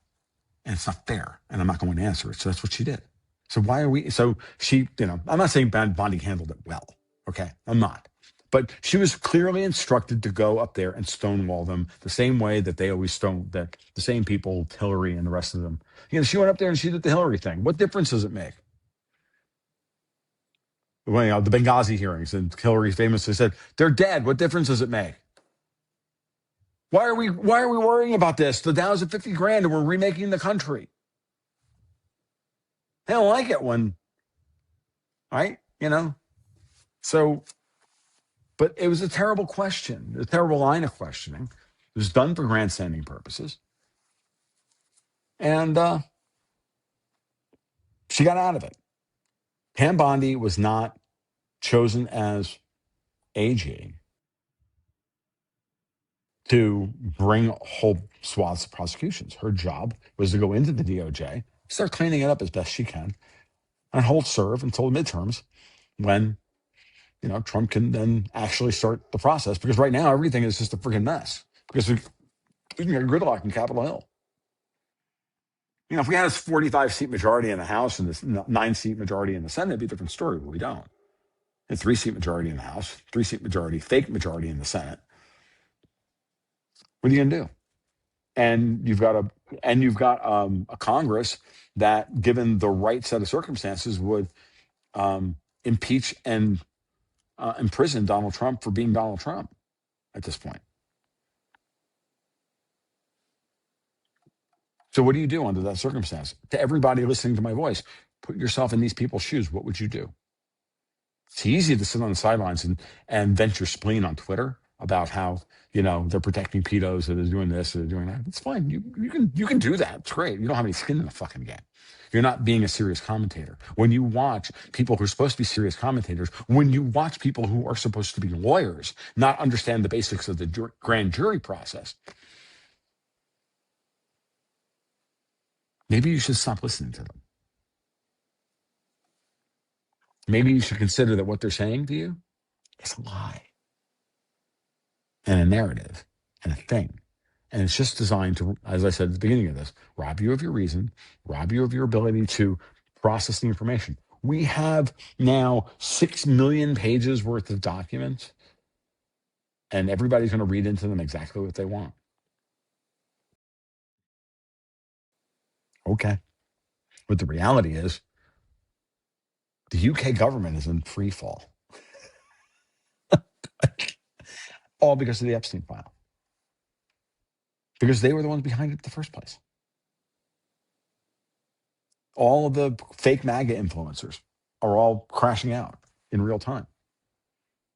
And it's not fair, and I'm not going to answer it. So that's what she did. So why are we? So she, I'm not saying Bondi handled it well. Okay, I'm not. But she was clearly instructed to go up there and stonewall them the same way that they always that the same people, Hillary and the rest of them. She went up there and she did the Hillary thing. What difference does it make? Well, the Benghazi hearings, and Hillary famously said, "They're dead. What difference does it make? Why are we worrying about this? The Dow's at $50,000 and we're remaking the country." They don't like it when, right? So, but it was a terrible question, a terrible line of questioning. It was done for grandstanding purposes. And she got out of it. Pam Bondi was not chosen as AG to bring whole swaths of prosecutions. Her job was to go into the DOJ, start cleaning it up as best she can, and hold serve until the midterms when, Trump can then actually start the process. Because right now, everything is just a freaking mess. Because we can get gridlock in Capitol Hill. If we had a 45-seat majority in the House and this 9-seat majority in the Senate, it'd be a different story, but we don't. A 3-seat majority in the House, 3-seat majority, fake majority in the Senate. What are you going to do? And you've got a Congress that, given the right set of circumstances, would impeach and imprison Donald Trump for being Donald Trump at this point. So what do you do under that circumstance? To everybody listening to my voice, put yourself in these people's shoes. What would you do? It's easy to sit on the sidelines and vent your spleen on Twitter about how, they're protecting pedos, or they're doing this, or they're doing that. It's fine. You can do that. It's great. You don't have any skin in the fucking game. You're not being a serious commentator. When you watch people who are supposed to be serious commentators, when you watch people who are supposed to be lawyers not understand the basics of the grand jury process, maybe you should stop listening to them. Maybe you should consider that what they're saying to you is a lie and a narrative and a thing. And it's just designed to, as I said at the beginning of this, rob you of your reason, rob you of your ability to process the information. We have now 6 million pages worth of documents and everybody's going to read into them exactly what they want. Okay. But the reality is, the UK government is in free fall, all because of the Epstein file, because they were the ones behind it in the first place. All of the fake MAGA influencers are all crashing out in real time.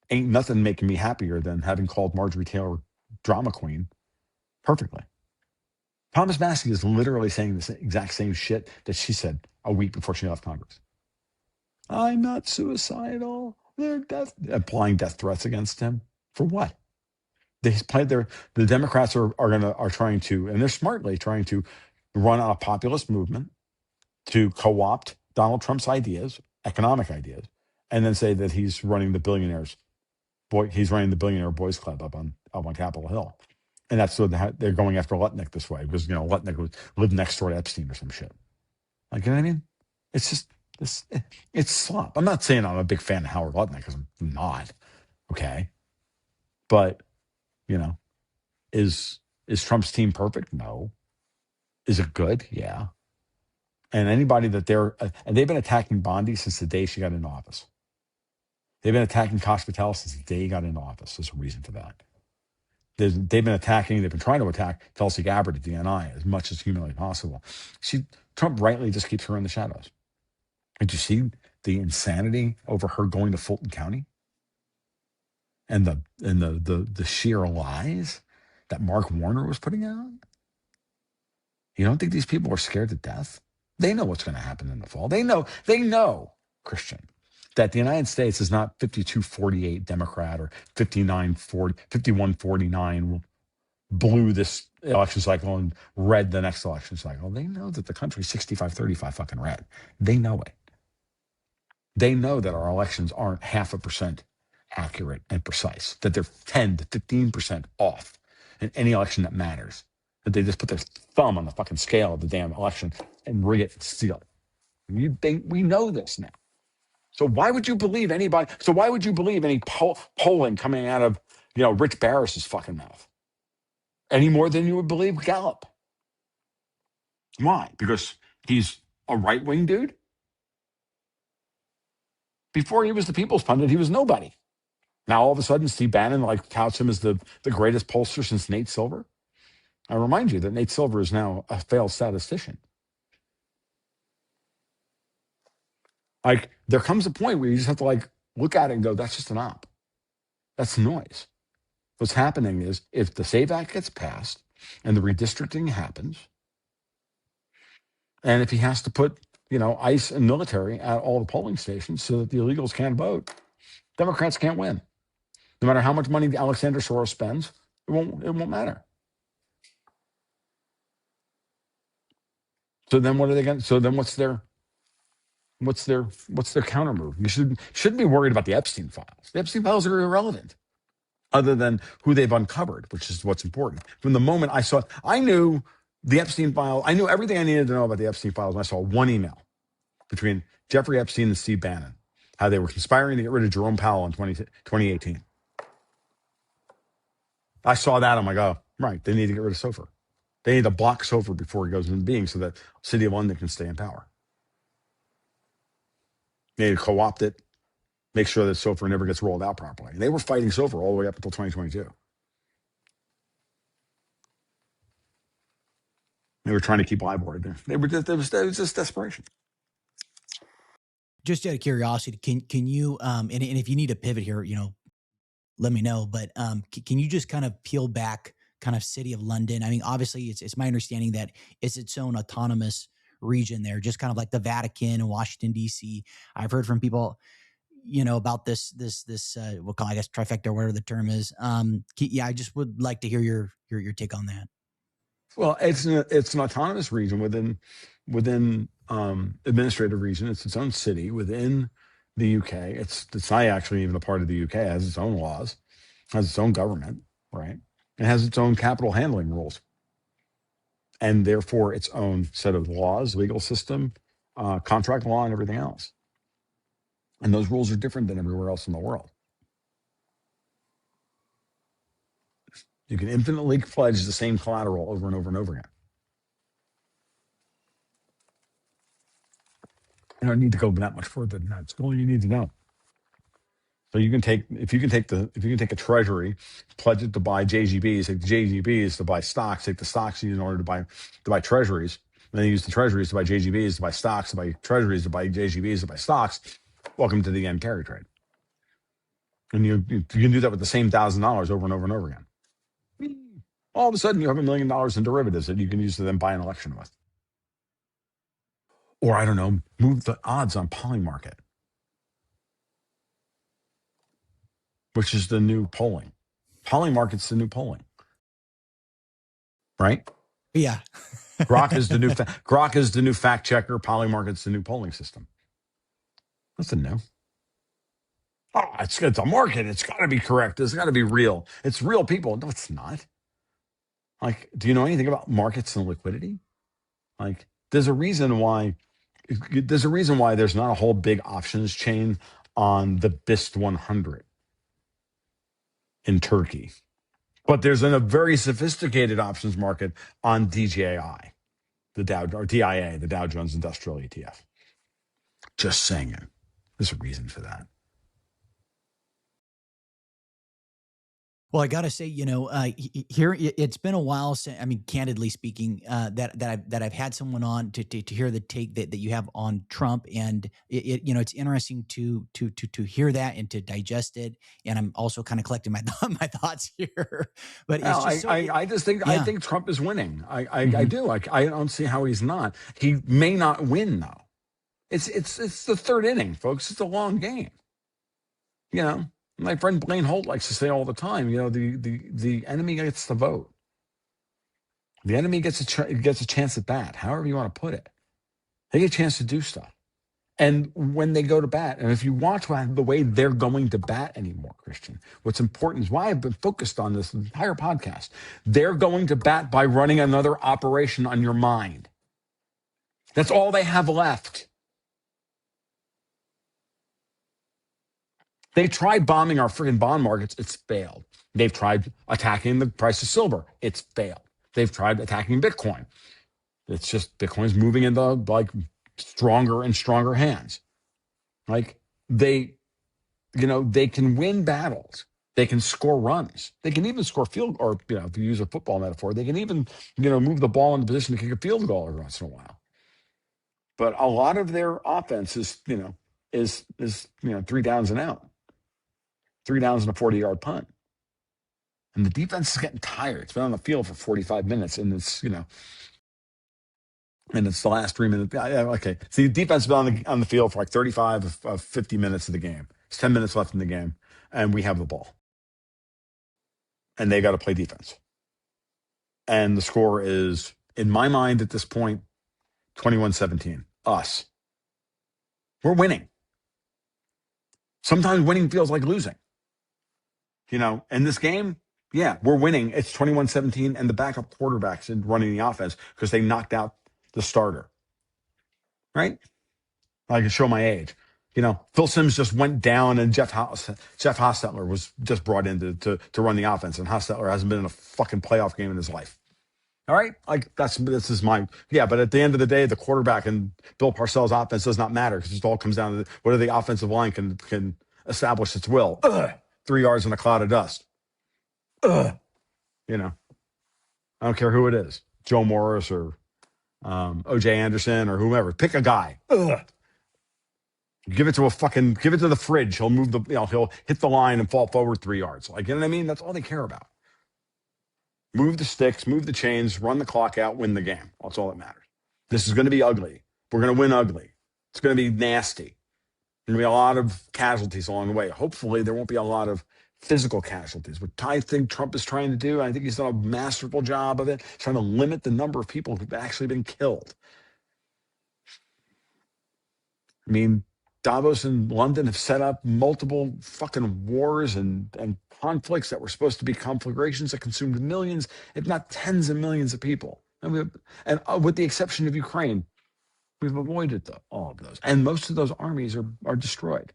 Ain't nothing making me happier than having called Marjorie Taylor drama queen perfectly. Thomas Massey is literally saying the exact same shit that she said a week before she left Congress. I'm not suicidal. They're applying death threats against him. For what? The Democrats are trying to, and they're smartly trying to run a populist movement to co-opt Donald Trump's ideas, economic ideas, and then say that he's running the billionaire boys club up on Capitol Hill. And that's what they're going after Lutnick this way, because Lutnick lived next door to Epstein or some shit. Like, you know what I mean? It's just it's slop. I'm not saying I'm a big fan of Howard Lutnick, because I'm not. Okay. But, you know, is Trump's team perfect? No. Is it good? Yeah. And anybody that and they've been attacking Bondi since the day she got into office. They've been attacking Kosh Patel since the day he got into office. There's a reason for that. They've been trying to attack Tulsi Gabbard at the NI as much as humanly possible. Trump rightly just keeps her in the shadows. Did you see the insanity over her going to Fulton County? And the sheer lies that Mark Warner was putting out? You don't think these people are scared to death? They know what's going to happen in the fall. They know, Christian, that the United States is not 52-48 Democrat or 51-49 blue this election cycle and red the next election cycle. They know that the country's 65-35 fucking red. They know it. They know that our elections aren't 0.5% accurate and precise, that they're 10 to 15% off in any election that matters, that they just put their thumb on the fucking scale of the damn election and rig it and steal it. We know this now. So why would you believe anybody? So why would you believe any polling coming out of, Rich Barris's fucking mouth? Any more than you would believe Gallup. Why? Because he's a right-wing dude? Before he was the People's Pundit, he was nobody. Now, all of a sudden, Steve Bannon touts him as the greatest pollster since Nate Silver. I remind you that Nate Silver is now a failed statistician. There comes a point where you just have to look at it and go, that's just an op. That's noise. What's happening is, if the SAVE Act gets passed and the redistricting happens, and if he has to put, ICE and military at all the polling stations so that the illegals can't vote, Democrats can't win. No matter how much money Alexander Soros spends, it won't matter. So then what are they going to? So then what's their counter move? You shouldn't be worried about the Epstein files. The Epstein files are irrelevant, other than who they've uncovered, which is what's important. From the moment I knew the Epstein file. I knew everything I needed to know about the Epstein files when I saw one email between Jeffrey Epstein and Steve Bannon, how they were conspiring to get rid of Jerome Powell in 2018. I saw that. I'm like, oh, right. They need to get rid of Sofer. They need to block Sofer before he goes into being so that City of London can stay in power. They need to co-opt it, make sure that Sofer never gets rolled out properly. And they were fighting Sofer all the way up until 2022. They were trying to keep LIBOR there. It was just desperation. Just out of curiosity, can you and if you need to pivot here, let me know. But can you just kind of peel back kind of City of London? I mean, obviously, it's my understanding that it's its own autonomous region there, just kind of like the Vatican and Washington, D.C. I've heard from people, about this we'll call, I guess, trifecta, or whatever the term is. I just would like to hear your take on that. Well, it's an autonomous region within administrative region. It's its own city within the UK. It's not actually even a part of the UK. It has its own laws, has its own government, right? It has its own capital handling rules, and therefore its own set of laws, legal system, contract law, and everything else. And those rules are different than everywhere else in the world. You can infinitely pledge the same collateral over and over and over again. You don't need to go that much further than that. It's all you need to know. So you can take if you can take a treasury, pledge it to buy JGBs, take the JGBs to buy stocks, take the stocks in order to buy treasuries, and then use the treasuries to buy JGBs, to buy stocks, to buy treasuries, to buy JGBs, to buy stocks. Welcome to the end carry trade. And you can do that with the same $1,000 over and over and over again. All of a sudden, you have $1 million in derivatives that you can use to then buy an election with. Or I don't know, move the odds on Polymarket, which is the new polling. Polymarket's the new polling, right? Yeah. Grok is the new Grok is the new fact checker. Polymarket's the new polling system. Nothing new. Oh, it's a market. It's got to be correct. It's got to be real. It's real people. No, it's not. Like, do you know anything about markets and liquidity? Like, there's a reason why. There's a reason why there's not a whole big options chain on the BIST 100 in Turkey, but there's a very sophisticated options market on DJI, the Dow or DIA, the Dow Jones Industrial ETF. Just saying it. There's a reason for that. Well, I got to say, here it's been a while since. I mean, candidly speaking, that I've had someone on to hear the take that you have on Trump, and it's interesting to hear that and to digest it. And I'm also kind of collecting my my thoughts here, but it's Well, just so. I just think I Yeah. think Trump is winning. I Mhm. do. I don't see how he's not. He may not win though. It's the third inning, folks. It's a long game. You know, my friend Blaine Holt likes to say all the time. You know, the enemy gets the vote. The enemy gets a chance at bat. However you want to put it, they get a chance to do stuff. And when they go to bat, and if you watch the way they're going to bat anymore, Christian, what's important is why I've been focused on this entire podcast. They're going to bat by running another operation on your mind. That's all they have left. They tried bombing our freaking bond markets. It's failed. They've tried attacking the price of silver. It's failed. They've tried attacking Bitcoin. It's just Bitcoin's moving into like stronger and stronger hands. Like they can win battles. They can score runs. They can even score field, or if you use a football metaphor, they can even move the ball into position to kick a field goal every once in a while. But a lot of their offense is 3 downs and out, 3 downs and a 40-yard punt, and the defense is getting tired. It's been on the field for 45 minutes, and it's the last 3 minutes. Yeah, okay. So the defense has been on the field for like 35 of 50 minutes of the game. It's 10 minutes left in the game, and we have the ball. And they got to play defense. And the score is, in my mind at this point, 21-17. Us. We're winning. Sometimes winning feels like losing. In this game, yeah, we're winning. It's 21-17, and the backup quarterback's running the offense because they knocked out the starter. Right? I can show my age. Phil Simms just went down, and Jeff Hostetler was just brought in to run the offense, and Hostetler hasn't been in a fucking playoff game in his life. All right, like this is my But at the end of the day, the quarterback and Bill Parcells' offense does not matter because it all comes down to whether the offensive line can establish its will. 3 yards in a cloud of dust. I don't care who it is, Joe Morris or O.J. Anderson or whomever. Pick a guy. Give it to the fridge. He'll move he'll hit the line and fall forward 3 yards. Like, you know what I mean? That's all they care about. Move the sticks, move the chains, run the clock out, win the game. That's all that matters. This is going to be ugly. We're going to win ugly. It's going to be nasty. There's going to be a lot of casualties along the way. Hopefully, there won't be a lot of physical casualties, which I think Trump is trying to do. I think he's done a masterful job of it, trying to limit the number of people who've actually been killed. I mean, Davos and London have set up multiple fucking wars and conflicts that were supposed to be conflagrations that consumed millions, if not tens of millions of people. And with the exception of Ukraine, we've avoided all of those. And most of those armies are destroyed.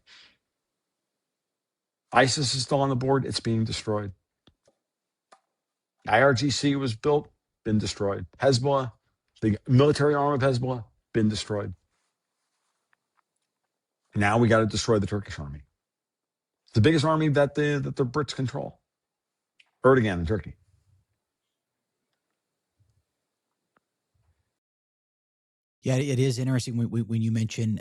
ISIS is still on the board. It's being destroyed. IRGC was built, been destroyed. Hezbollah, the military arm of Hezbollah, been destroyed. Now we got to destroy the Turkish army. It's the biggest army that the Brits control. Erdogan in Turkey. Yeah, it is interesting when you mention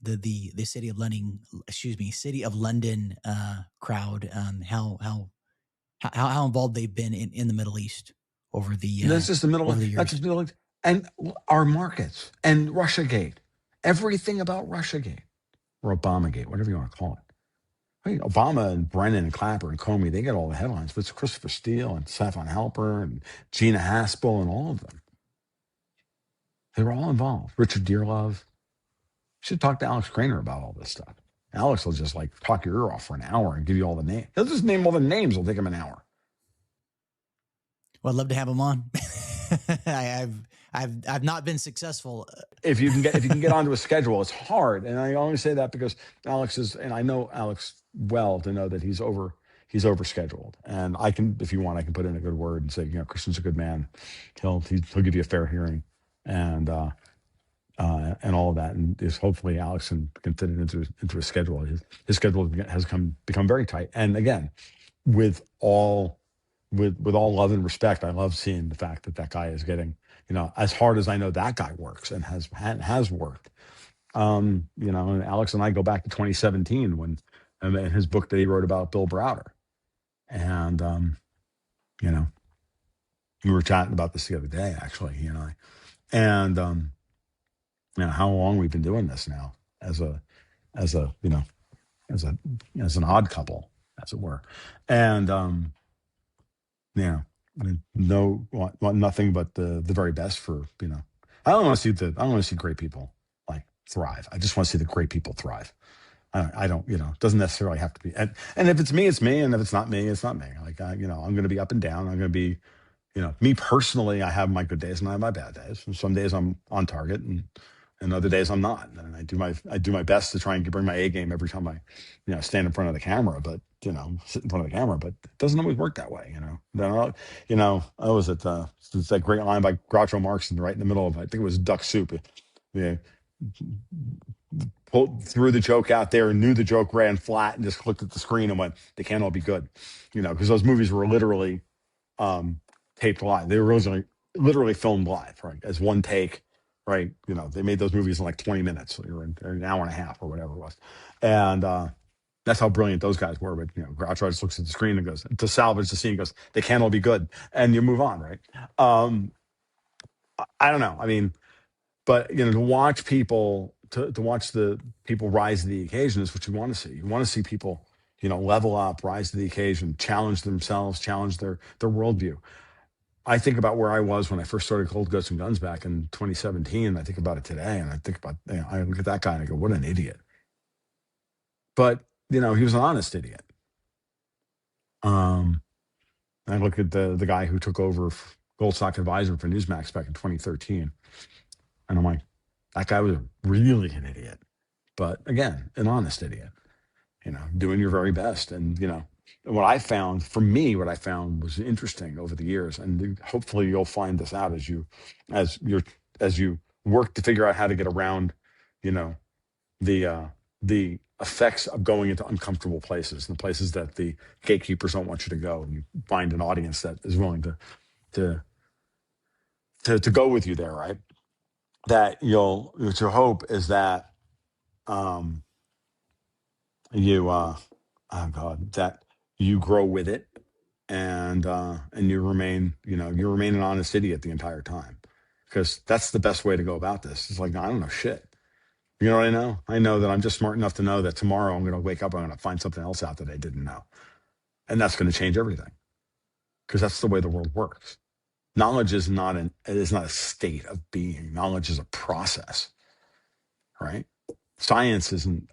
the city of London, city of London crowd, how involved they've been in the Middle East over the uh, That's just the middle. over the That's years. just the middle. And our markets and RussiaGate, everything about RussiaGate or Obamagate, whatever you want to call it. I mean, Obama and Brennan and Clapper and Comey, they get all the headlines, but it's Christopher Steele and Stefan Halper and Gina Haspel and all of them. They were all involved. Richard Dearlove. Should talk to Alex Craner about all this stuff. Alex will just like talk your ear off for an hour and give you all the names. He'll just name all the names. It'll take him an hour. Well, I'd love to have him on. I've not been successful. If you can get onto a schedule, it's hard. And I only say that because Alex is, and I know Alex well to know that he's overscheduled. And I can, if you want, I can put in a good word and say, Christian's a good man. He'll give you a fair hearing, and all of that. And is hopefully Alex can fit it into a schedule. His schedule has become very tight. And again, with all love and respect, I love seeing the fact that guy is getting, as hard as I know that guy works and has worked. And Alex and I go back to 2017 when, and his book that he wrote about Bill Browder. And, we were chatting about this the other day, actually, he and I. And, how long we've been doing this now as an odd couple, as it were. And, want nothing but the very best for, I don't want to see great people like thrive. I just want to see the great people thrive. I don't, it doesn't necessarily have to be. And if it's me, it's me. And if it's not me, it's not me. Like, I'm going to be up and down. I'm going to be, me personally, I have my good days and I have my bad days. And some days I'm on target and other days I'm not. And I do my best to try and bring my A game every time I, stand in front of the camera, but, sit in front of the camera, but it doesn't always work that way, I was at it's that great line by Groucho Marx right in the middle of, I think it was Duck Soup. Yeah. Threw the joke out there and knew the joke ran flat and just looked at the screen and went, they can't all be good, because those movies were literally taped live. They were originally literally filmed live, right? As one take, right? They made those movies in like 20 minutes or an hour and a half or whatever it was. And that's how brilliant those guys were. But, Groucho just looks at the screen and goes, to salvage the scene, goes, they can't all be good. And you move on, right? I don't know. I mean, but, to watch people, to watch the people rise to the occasion is what you want to see. You want to see people, level up, rise to the occasion, challenge themselves, challenge their worldview. I think about where I was when I first started Cold Goats and Guns back in 2017. I think about it today, and I think about, I look at that guy and I go, what an idiot. But, he was an honest idiot. I look at the guy who took over Gold Stock Advisor for Newsmax back in 2013, and I'm like, that guy was really an idiot. But again, an honest idiot, doing your very best. And, what I found was interesting over the years, and hopefully you'll find this out as you work to figure out how to get around, the effects of going into uncomfortable places, and the places that the gatekeepers don't want you to go, and you find an audience that is willing to go with you there, right? That what your hope is that you that you grow with it, and you remain an honest idiot the entire time, because that's the best way to go about this. It's like, no, I don't know shit. You know what I know? I know that I'm just smart enough to know that tomorrow I'm going to wake up, I'm going to find something else out that I didn't know, and that's going to change everything, because that's the way the world works. Knowledge is not a state of being. Knowledge is a process, right? Science isn't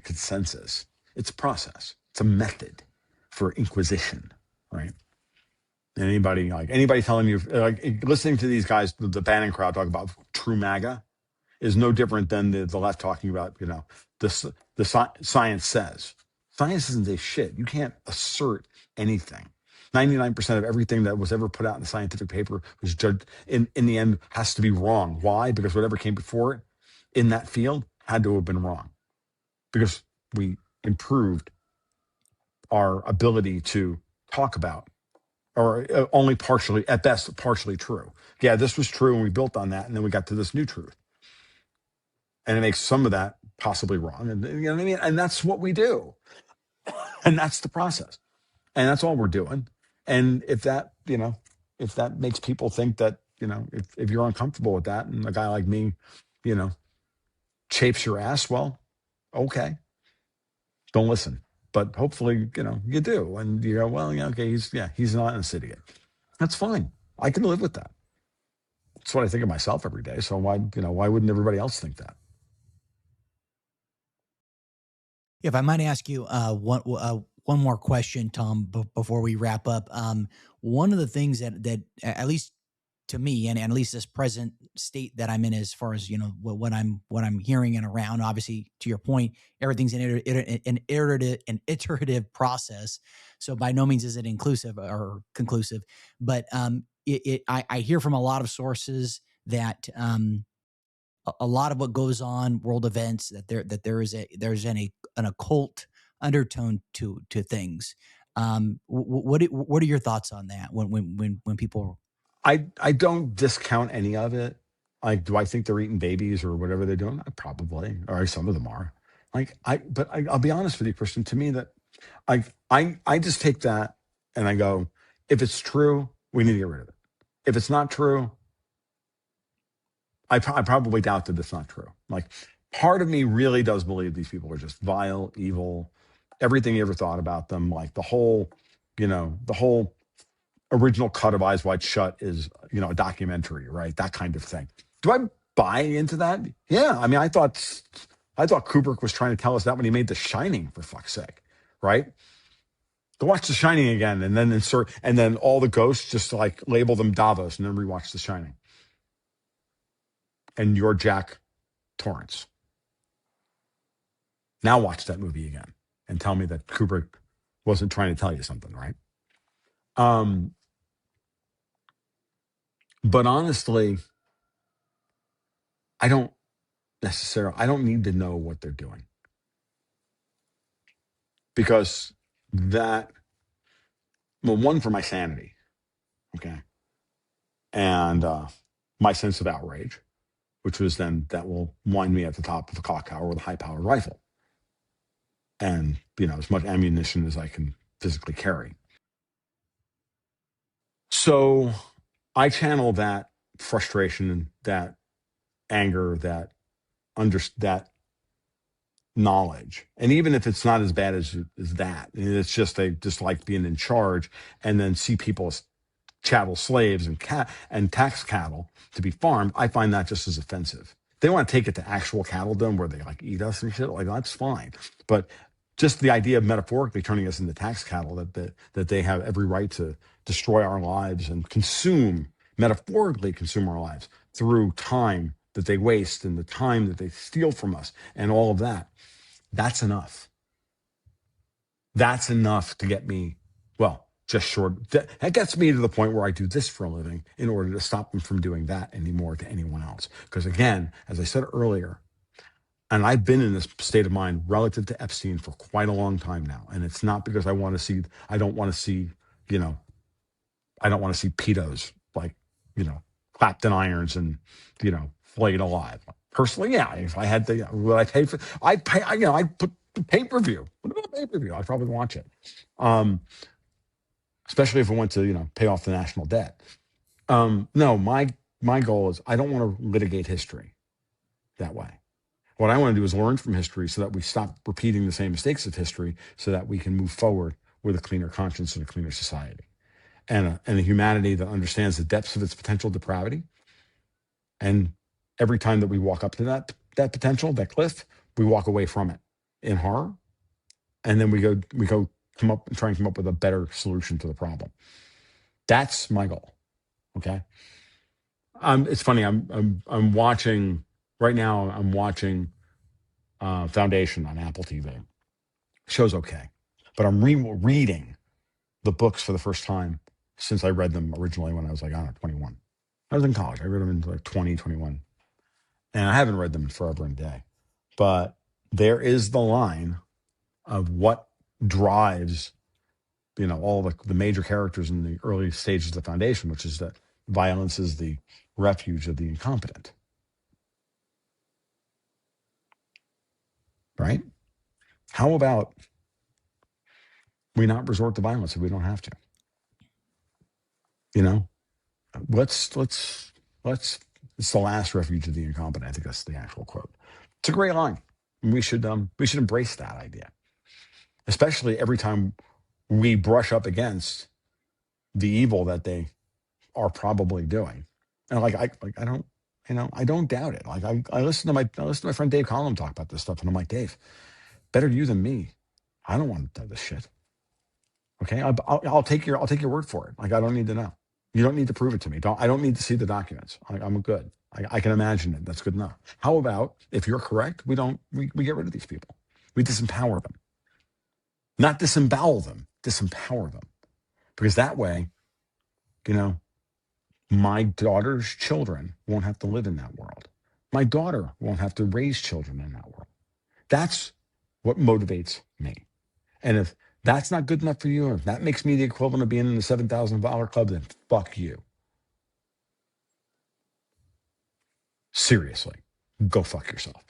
consensus. It's a process. It's a method for inquisition, right? Anybody telling you, like, listening to these guys, the Bannon crowd talk about true MAGA is no different than the left talking about, science says. Science isn't a shit. You can't assert anything. 99% of everything that was ever put out in the scientific paper was judged in the end has to be wrong. Why? Because whatever came before it in that field had to have been wrong because we improved our ability to talk about or only partially, at best, partially true. Yeah, this was true and we built on that. And then we got to this new truth. And it makes some of that possibly wrong. And you know what I mean? And that's what we do. And that's the process. And that's all we're doing. And if that, if that makes people think that, if you're uncomfortable with that and a guy like me, you know, chafes your ass, well, okay, don't listen. But hopefully, you do. And you go, well, yeah, okay, he's not an idiot. That's fine. I can live with that. That's what I think of myself every day. So why wouldn't everybody else think that? If I might ask you one more question, Tom, before we wrap up, one of the things that at least to me, and at least this present state that I'm in, as far as what I'm hearing and around, obviously to your point, everything's an iterative process. So by no means is it inclusive or conclusive, but I hear from a lot of sources that a lot of what goes on world events, there's an occult undertone to things. What are your thoughts on that when people? I don't discount any of it. Like, do I think they're eating babies or whatever they're doing? Probably, or some of them are. I'll be honest with you, Christian. To me, that I just take that and I go, if it's true, we need to get rid of it. If it's not true, I probably doubt that it's not true. Like, part of me really does believe these people are just vile, evil, everything you ever thought about them. Like the whole original cut of Eyes Wide Shut is, a documentary, right? That kind of thing. Do I buy into that? Yeah. I mean, I thought Kubrick was trying to tell us that when he made The Shining, for fuck's sake, right? Go watch The Shining again, and then and then all the ghosts just like label them Davos, and then rewatch The Shining. And you're Jack Torrance. Now watch that movie again and tell me that Kubrick wasn't trying to tell you something, right? Um, but honestly, I don't I don't need to know what they're doing because that, well, one, for my sanity, okay, and my sense of outrage, which was then that will wind me at the top of a clock tower with a high powered rifle and, as much ammunition as I can physically carry. So I channel that frustration, that anger, that knowledge. And even if it's not as bad as that, and it's just they just like being in charge and then see people as chattel slaves and tax cattle to be farmed, I find that just as offensive. They want to take it to actual cattle where they like eat us and shit, like that's fine. But just the idea of metaphorically turning us into tax cattle, that they have every right to destroy our lives and metaphorically consume our lives through time that they waste and the time that they steal from us and all of that. That's enough. That's enough to get me, well, just short. That gets me to the point where I do this for a living in order to stop them from doing that anymore to anyone else. Because again, as I said earlier, and I've been in this state of mind relative to Epstein for quite a long time now. And it's not because I don't want to see, you know, I don't want to see pedos like, clapped in irons and, flayed alive. Personally, yeah, if I had to, would I pay for, I'd put pay-per-view. What about pay-per-view? I'd probably watch it. Um, Especially if I went to, pay off the national debt. No, my goal is I don't want to litigate history that way. What I want to do is learn from history so that we stop repeating the same mistakes of history so that we can move forward with a cleaner conscience and a cleaner society and a humanity that understands the depths of its potential depravity. And every time that we walk up to that potential, that cliff, we walk away from it in horror. And then we go come up and try and come up with a better solution to the problem. That's my goal. Okay. It's funny. I'm watching right now. I'm watching Foundation on Apple TV. Show's okay, but I'm reading the books for the first time since I read them originally when I was like, I don't know, 21. I was in college. I read them in like 20, 21. And I haven't read them in forever and a day. But there is the line of what drives, all the major characters in the early stages of the foundation, which is that violence is the refuge of the incompetent. Right? How about we not resort to violence if we don't have to? You know, let's it's the last refuge of the incompetent. I think that's the actual quote. It's a great line. We should embrace that idea, especially every time we brush up against the evil that they are probably doing. And I don't doubt it. Like I listen to my friend Dave Collum talk about this stuff, and I'm like, Dave, better you than me. I don't want to do this shit. Okay, I'll take your word for it. Like I don't need to know. You don't need to prove it to me. I don't need to see the documents. I'm good. I can imagine it. That's good enough. How about if you're correct, we get rid of these people. We disempower them. Not disembowel them, disempower them. Because that way, you know, my daughter's children won't have to live in that world. My daughter won't have to raise children in that world. That's what motivates me. And if that's not good enough for you, or if that makes me the equivalent of being in the $7,000 club, then fuck you. Seriously, go fuck yourself.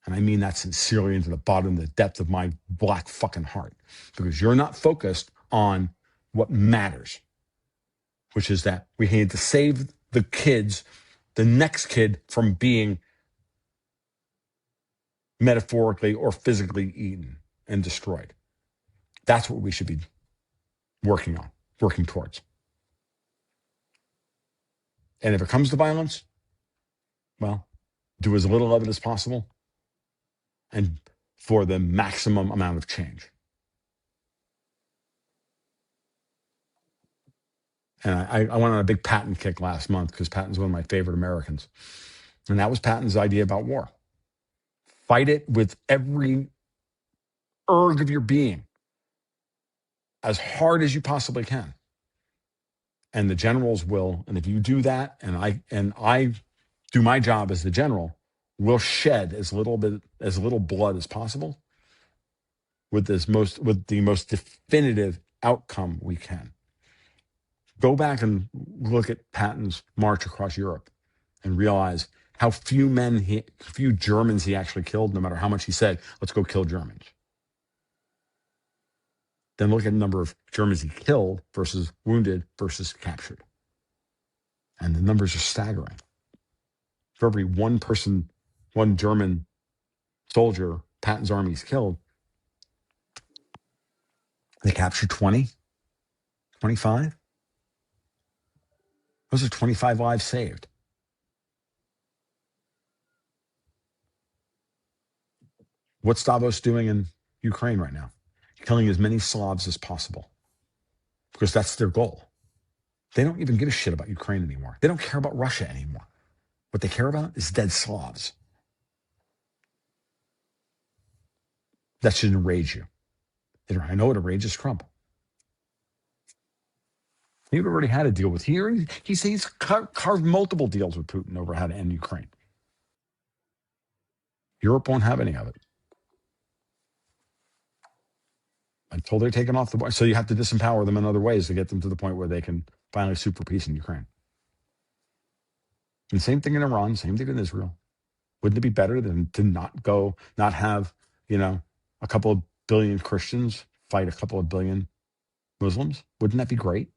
And I mean that sincerely into the bottom, the depth of my black fucking heart, because you're not focused on what matters, which is that we need to save the next kid from being metaphorically or physically eaten and destroyed. That's what we should be working towards. And if it comes to violence, well, do as little of it as possible and for the maximum amount of change. And I went on a big Patton kick last month because Patton's one of my favorite Americans. And that was Patton's idea about war. Fight it with every erg of your being as hard as you possibly can. And the generals will, and if you do that, and I do my job as the general, we'll shed as little blood as possible with the most definitive outcome we can. Go back and look at Patton's march across Europe and realize how few Germans he actually killed, no matter how much he said, let's go kill Germans. Then look at the number of Germans he killed versus wounded versus captured. And the numbers are staggering. For every one German soldier Patton's army's killed, they captured 20, 25. Those are 25 lives saved. What's Davos doing in Ukraine right now? Killing as many Slavs as possible, because that's their goal. They don't even give a shit about Ukraine anymore. They don't care about Russia anymore. What they care about is dead Slavs. That should enrage you. I know it enrages Trump. He already had a deal with here. He's carved multiple deals with Putin over how to end Ukraine. Europe won't have any of it until they're taken off the board. So you have to disempower them in other ways to get them to the point where they can finally sue for peace in Ukraine. And same thing in Iran, same thing in Israel. Wouldn't it be better than to not have, a couple of billion Christians fight a couple of billion Muslims? Wouldn't that be great?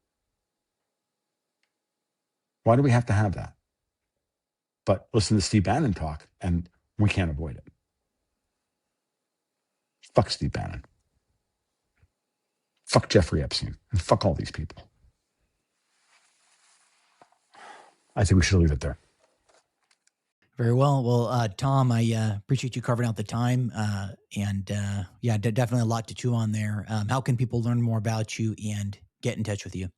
Why do we have to have that? But listen to Steve Bannon talk, and we can't avoid it. Fuck Steve Bannon. Fuck Jeffrey Epstein. And fuck all these people. I think we should leave it there. Very well. Well, Tom, I appreciate you carving out the time. Definitely a lot to chew on there. How can people learn more about you and get in touch with you?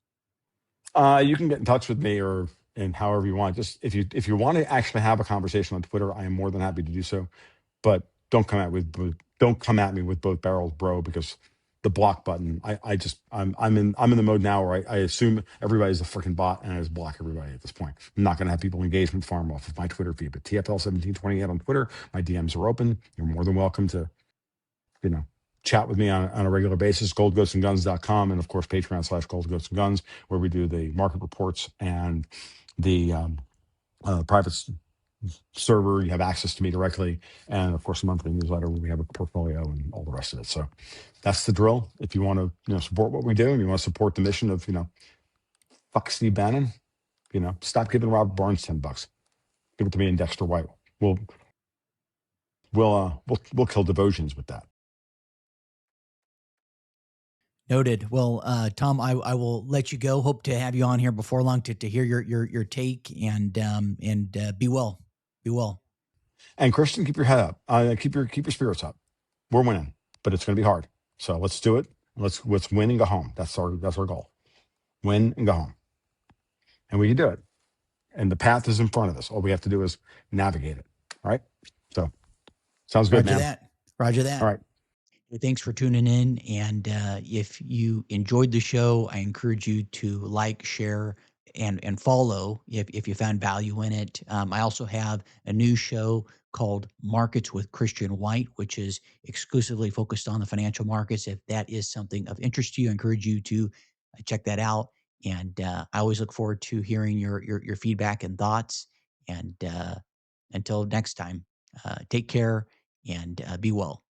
You can get in touch with me and however you want. Just if you want to actually have a conversation on Twitter, I am more than happy to do so. But don't come at me with both barrels, bro, because the block button. I'm in the mode now where I assume everybody's a freaking bot and I just block everybody at this point. I'm not going to have people engagement farm off of my Twitter feed, but TFL1728 on Twitter, my DMs are open. You're more than welcome to, you know, chat with me on a regular basis. Goldgoatsandguns.com, and of course Patreon/goldgoatsandguns, where we do the market reports and the private server. You have access to me directly, and of course a monthly newsletter where we have a portfolio and all the rest of it. So that's the drill. If you want to, support what we do, and you want to support the mission of, fuck Steve Bannon, stop giving Robert Barnes $10. Give it to me and Dexter White. We'll we'll kill devotions with that. Noted. Well, Tom, I will let you go. Hope to have you on here before long to hear your take, and be well. Be well. And Christian, keep your head up. Keep your spirits up. We're winning, but it's going to be hard. So let's do it. Let's win and go home. That's our goal. Win and go home, and we can do it. And the path is in front of us. All we have to do is navigate it. All right. So sounds good, Roger man. that. Roger All that. right. Hey, thanks for tuning in. And if you enjoyed the show, I encourage you to like, share, and follow if you found value in it. I also have a new show called Markets with Christian White, which is exclusively focused on the financial markets. If that is something of interest to you, I encourage you to check that out. And I always look forward to hearing your feedback and thoughts. And until next time, take care and be well.